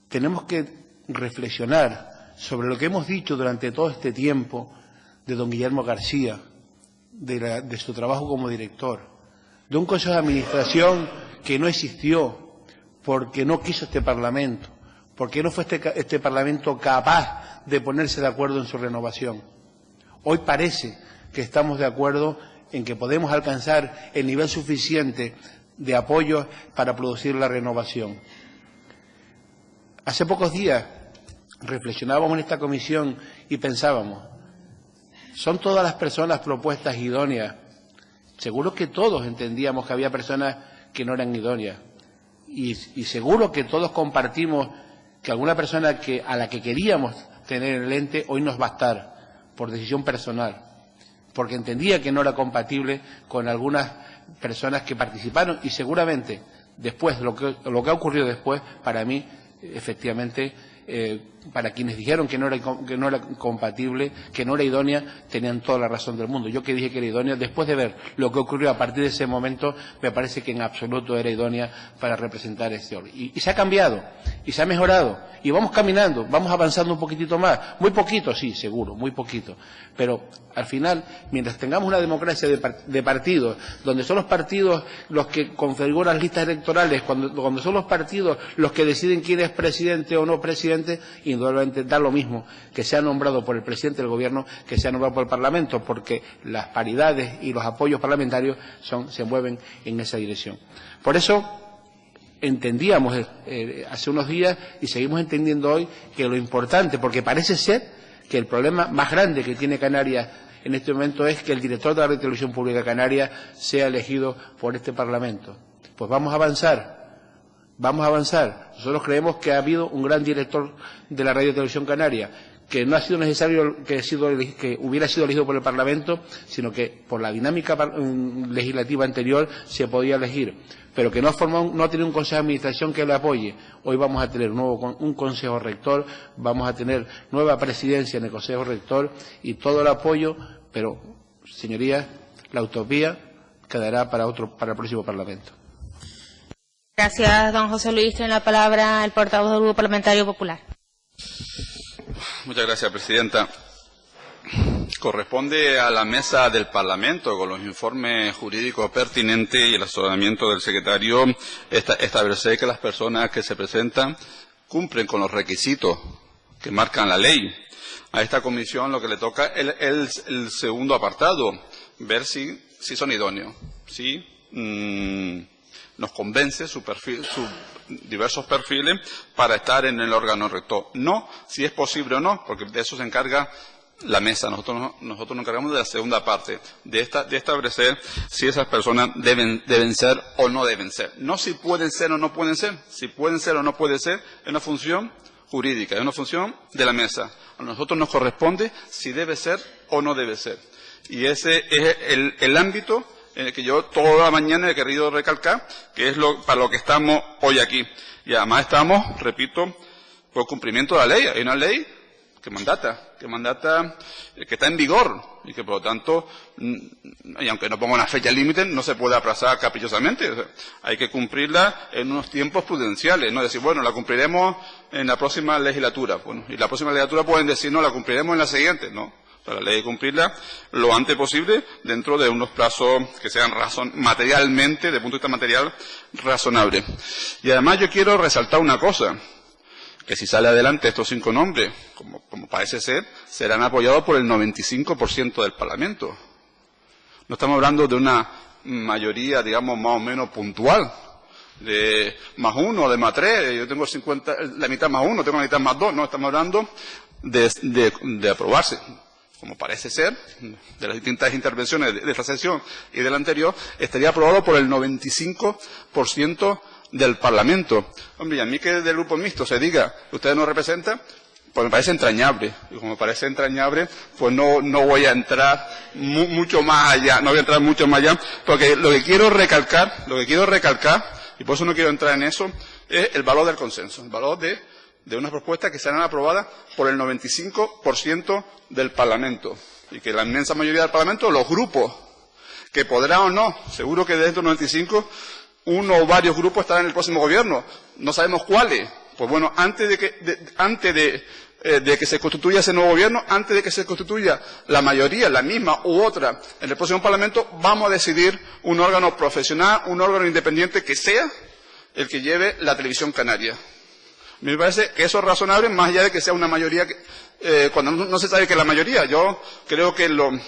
[SPEAKER 5] tenemos que reflexionar sobre lo que hemos dicho durante todo este tiempo de don Guillermo García, de su trabajo como director, de un Consejo de Administración que no existió porque no quiso este Parlamento, porque no fue este Parlamento capaz de ponerse de acuerdo en su renovación. Hoy parece que estamos de acuerdo en que podemos alcanzar el nivel suficiente de apoyo para producir la renovación. Hace pocos días reflexionábamos en esta comisión y pensábamos, ¿son todas las personas propuestas idóneas? Seguro que todos entendíamos que había personas que no eran idóneas. Y seguro que todos compartimos que alguna persona a la que queríamos tener en el ente hoy nos va a estar, por decisión personal, porque entendía que no era compatible con algunas personas que participaron y seguramente después, lo que ha ocurrido después, para mí, efectivamente, para quienes dijeron que no era compatible, que no era idónea, tenían toda la razón del mundo. Yo que dije que era idónea, después de ver lo que ocurrió a partir de ese momento, me parece que en absoluto era idónea para representar este orden. Y se ha cambiado, y se ha mejorado, y vamos caminando, vamos avanzando un poquitito más, muy poquito, sí, seguro, muy poquito, pero al final, mientras tengamos una democracia de partidos, donde son los partidos los que configuran las listas electorales, cuando son los partidos los que deciden quién es presidente o no presidente, indudablemente da lo mismo que sea nombrado por el presidente del gobierno que sea nombrado por el Parlamento, porque las paridades y los apoyos parlamentarios se mueven en esa dirección. Por eso entendíamos hace unos días y seguimos entendiendo hoy que lo importante, porque parece ser que el problema más grande que tiene Canarias en este momento es que el director de la Radio y Televisión Pública de Canarias sea elegido por este Parlamento. Pues vamos a avanzar. Vamos a avanzar. Nosotros creemos que ha habido un gran director de la Radio y Televisión Canaria, que no ha sido necesario que hubiera sido elegido por el Parlamento, sino que por la dinámica legislativa anterior se podía elegir, pero que no ha tenido un Consejo de Administración que le apoye. Hoy vamos a tener un Consejo Rector, vamos a tener nueva presidencia en el Consejo Rector y todo el apoyo, pero, señorías, la utopía quedará para el próximo Parlamento.
[SPEAKER 1] Gracias, don José Luis. Tiene la palabra el portavoz del Grupo Parlamentario Popular.
[SPEAKER 6] Muchas gracias, presidenta. Corresponde a la mesa del Parlamento, con los informes jurídicos pertinentes y el asesoramiento del secretario, establecer que las personas que se presentan cumplen con los requisitos que marcan la ley. A esta comisión lo que le toca es el segundo apartado, ver si son idóneos, si nos convence sus diversos perfiles para estar en el órgano rector. No si es posible o no, porque de eso se encarga la mesa. Nosotros nos encargamos de la segunda parte, de establecer si esas personas deben ser o no deben ser. No si pueden ser o no pueden ser. Si pueden ser o no pueden ser, es una función jurídica, es una función de la mesa. A nosotros nos corresponde si debe ser o no debe ser. Y ese es el ámbito en el que yo toda la mañana he querido recalcar que es para lo que estamos hoy aquí. Y además estamos, repito, por cumplimiento de la ley. Hay una ley que está en vigor y que por lo tanto, y aunque no ponga una fecha límite, no se puede aplazar caprichosamente. O sea, hay que cumplirla en unos tiempos prudenciales, no decir, bueno, la cumpliremos en la próxima legislatura. Bueno, y la próxima legislatura pueden decir, no, la cumpliremos en la siguiente, no. Para la ley de cumplirla lo antes posible dentro de unos plazos que sean materialmente, de punto de vista material, razonables. Y además yo quiero resaltar una cosa, que si sale adelante estos 5 nombres, como parece ser, serán apoyados por el 95% del Parlamento. No estamos hablando de una mayoría, digamos, más o menos puntual, de más 1, de más 3, yo tengo 50, la mitad más 1, tengo la mitad más 2, no, estamos hablando de aprobarse. Como parece ser, de las distintas intervenciones de esta sesión y de la anterior, estaría aprobado por el 95% del Parlamento. Hombre, y a mí que del Grupo Mixto se diga que ustedes no representan, pues me parece entrañable. Y como me parece entrañable, pues no voy a entrar mucho más allá, porque lo que quiero recalcar, y y por eso no quiero entrar en eso, es el valor del consenso, el valor de unas propuestas que serán aprobadas por el 95% del Parlamento, y que la inmensa mayoría del Parlamento, los grupos, que podrán o no, seguro que dentro del 95, uno o varios grupos estarán en el próximo gobierno, no sabemos cuáles. Pues bueno, antes de que se constituya ese nuevo gobierno, antes de que se constituya la mayoría, la misma u otra, en el próximo Parlamento, vamos a decidir un órgano profesional, un órgano independiente que sea el que lleve la televisión canaria. Me parece que eso es razonable, más allá de que sea una mayoría, cuando no se sabe que es la mayoría. Yo creo que en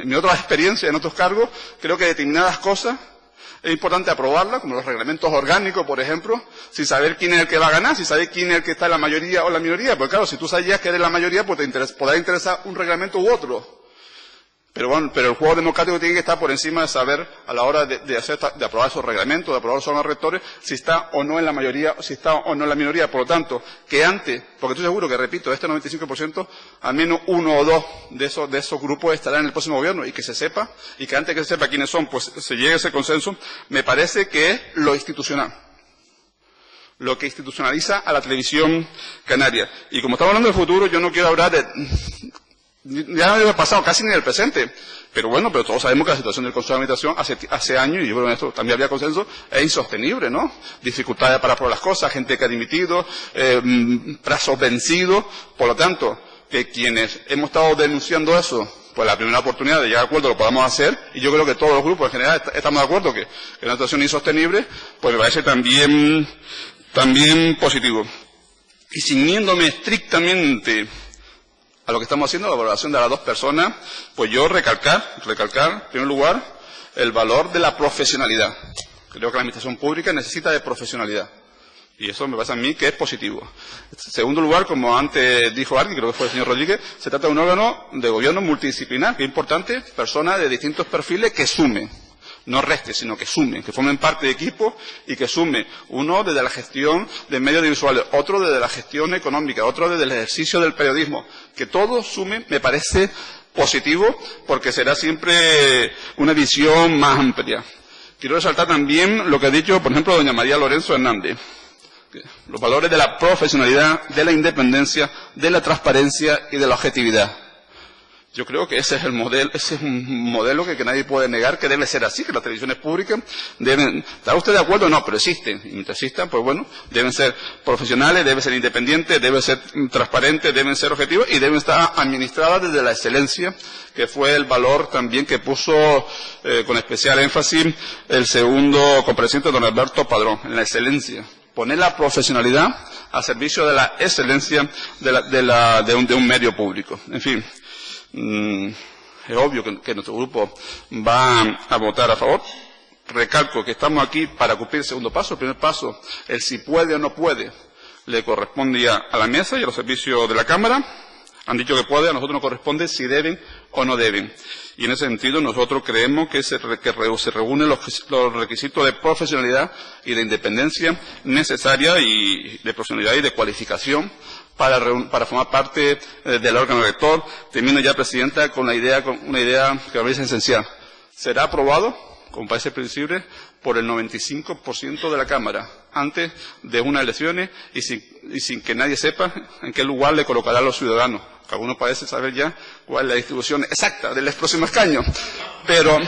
[SPEAKER 6] mi otra experiencia, en otros cargos, creo que determinadas cosas es importante aprobarlas, como los reglamentos orgánicos, por ejemplo, sin saber quién es el que va a ganar, sin saber quién es el que está en la mayoría o la minoría. Porque claro, si tú sabías que eres la mayoría, pues podrá interesar un reglamento u otro. Pero bueno, pero el juego democrático tiene que estar por encima de saber, a la hora de aprobar esos reglamentos, de aprobar esos órganos rectores, si está o no en la mayoría, si está o no en la minoría. Por lo tanto, que antes, porque estoy seguro que, repito, este 95%, al menos uno o dos de esos grupos estarán en el próximo gobierno, y que se sepa, y que antes que se sepa quiénes son, pues se llegue a ese consenso, me parece que es lo institucional, lo que institucionaliza a la televisión canaria. Y como estamos hablando del futuro, yo no quiero hablar ya no del pasado, casi ni del presente. Pero bueno, pero todos sabemos que la situación del Consejo de Administración hace años, y yo creo que en esto también había consenso, es insostenible, ¿no? Dificultades para aprobar las cosas, gente que ha dimitido, plazos vencidos. Por lo tanto, que quienes hemos estado denunciando eso, pues la primera oportunidad de llegar a acuerdo lo podamos hacer, y yo creo que todos los grupos en general estamos de acuerdo que es una situación insostenible, pues me parece también positivo. Y ciñéndome estrictamente a lo que estamos haciendo, la valoración de las dos personas, pues yo recalcar, en primer lugar, el valor de la profesionalidad. Creo que la administración pública necesita de profesionalidad. Y eso me parece a mí que es positivo. En segundo lugar, como antes dijo alguien, creo que fue el señor Rodríguez, se trata de un órgano de gobierno multidisciplinar, que es importante, personas de distintos perfiles que sumen. No reste, sino que sumen, que formen parte de equipo y que sumen. Uno desde la gestión de medios audiovisuales, otro desde la gestión económica, otro desde el ejercicio del periodismo. Que todos sumen, me parece positivo, porque será siempre una visión más amplia. Quiero resaltar también lo que ha dicho, por ejemplo, doña María Lorenzo Hernández. Los valores de la profesionalidad, de la independencia, de la transparencia y de la objetividad. Yo creo que ese es un modelo que nadie puede negar, que debe ser así, que las televisiones públicas deben, ¿está usted de acuerdo? No, pero existen. Y mientras existan, pues bueno, deben ser profesionales, deben ser independientes, deben ser transparentes, deben ser objetivos y deben estar administradas desde la excelencia, que fue el valor también que puso con especial énfasis el segundo compareciente, don Alberto Padrón, en la excelencia. Poner la profesionalidad a servicio de la excelencia de un medio público. En fin. Es obvio que nuestro grupo va a votar a favor. Recalco que estamos aquí para cumplir el segundo paso. El primer paso, el si puede o no puede, le corresponde ya a la mesa y a los servicios de la Cámara. Han dicho que puede, a nosotros nos corresponde si deben o no deben. Y en ese sentido nosotros creemos que se reúnen los requisitos de profesionalidad y de independencia necesaria, y de profesionalidad y de cualificación para formar parte del órgano rector. Termino ya, Presidenta, con una idea que me parece esencial. Será aprobado, como parece previsible, por el 95% de la Cámara, antes de unas elecciones y sin que nadie sepa en qué lugar le colocará a los ciudadanos. Algunos parecen saber ya cuál es la distribución exacta del próximo escaño. Pero,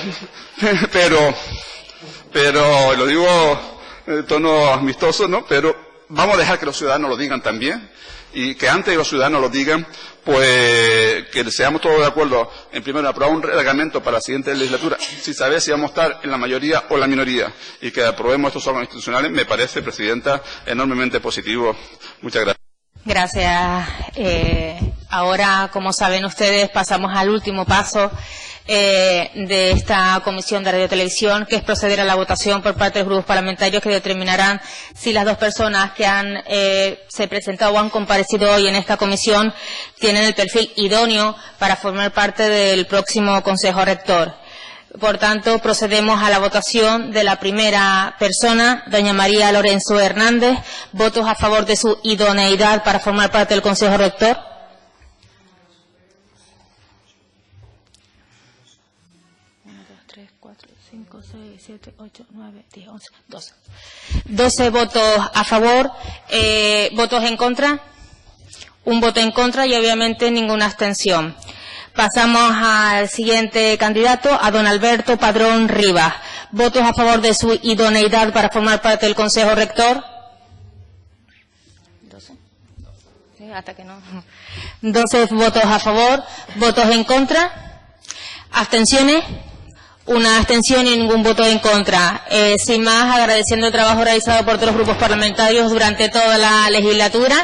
[SPEAKER 6] lo digo en tono amistoso, ¿no? Pero vamos a dejar que los ciudadanos lo digan también. Y que antes de los ciudadanos lo digan, pues que seamos todos de acuerdo en primero aprobar un reglamento para la siguiente legislatura, sin saber si vamos a estar en la mayoría o en la minoría, y que aprobemos estos órganos institucionales, me parece, Presidenta, enormemente positivo. Muchas gracias.
[SPEAKER 1] Gracias. Ahora, como saben ustedes, pasamos al último paso de esta Comisión de Radio y Televisión, que es proceder a la votación por parte de los grupos parlamentarios, que determinarán si las dos personas que se presentado o han comparecido hoy en esta comisión tienen el perfil idóneo para formar parte del próximo Consejo Rector. Por tanto, procedemos a la votación de la primera persona, doña María Lorenzo Hernández. ¿Votos a favor de su idoneidad para formar parte del Consejo Rector? 5, 6, 7, 8, 9, 10, 11, 12. 12 votos a favor, votos en contra, un voto en contra y obviamente ninguna abstención. Pasamos al siguiente candidato, a don Alberto Padrón Rivas. ¿Votos a favor de su idoneidad para formar parte del Consejo Rector? 12. Sí, hasta que no. 12 votos a favor, votos en contra, abstenciones, una abstención y ningún voto en contra. Sin más, agradeciendo el trabajo realizado por todos los grupos parlamentarios durante toda la legislatura.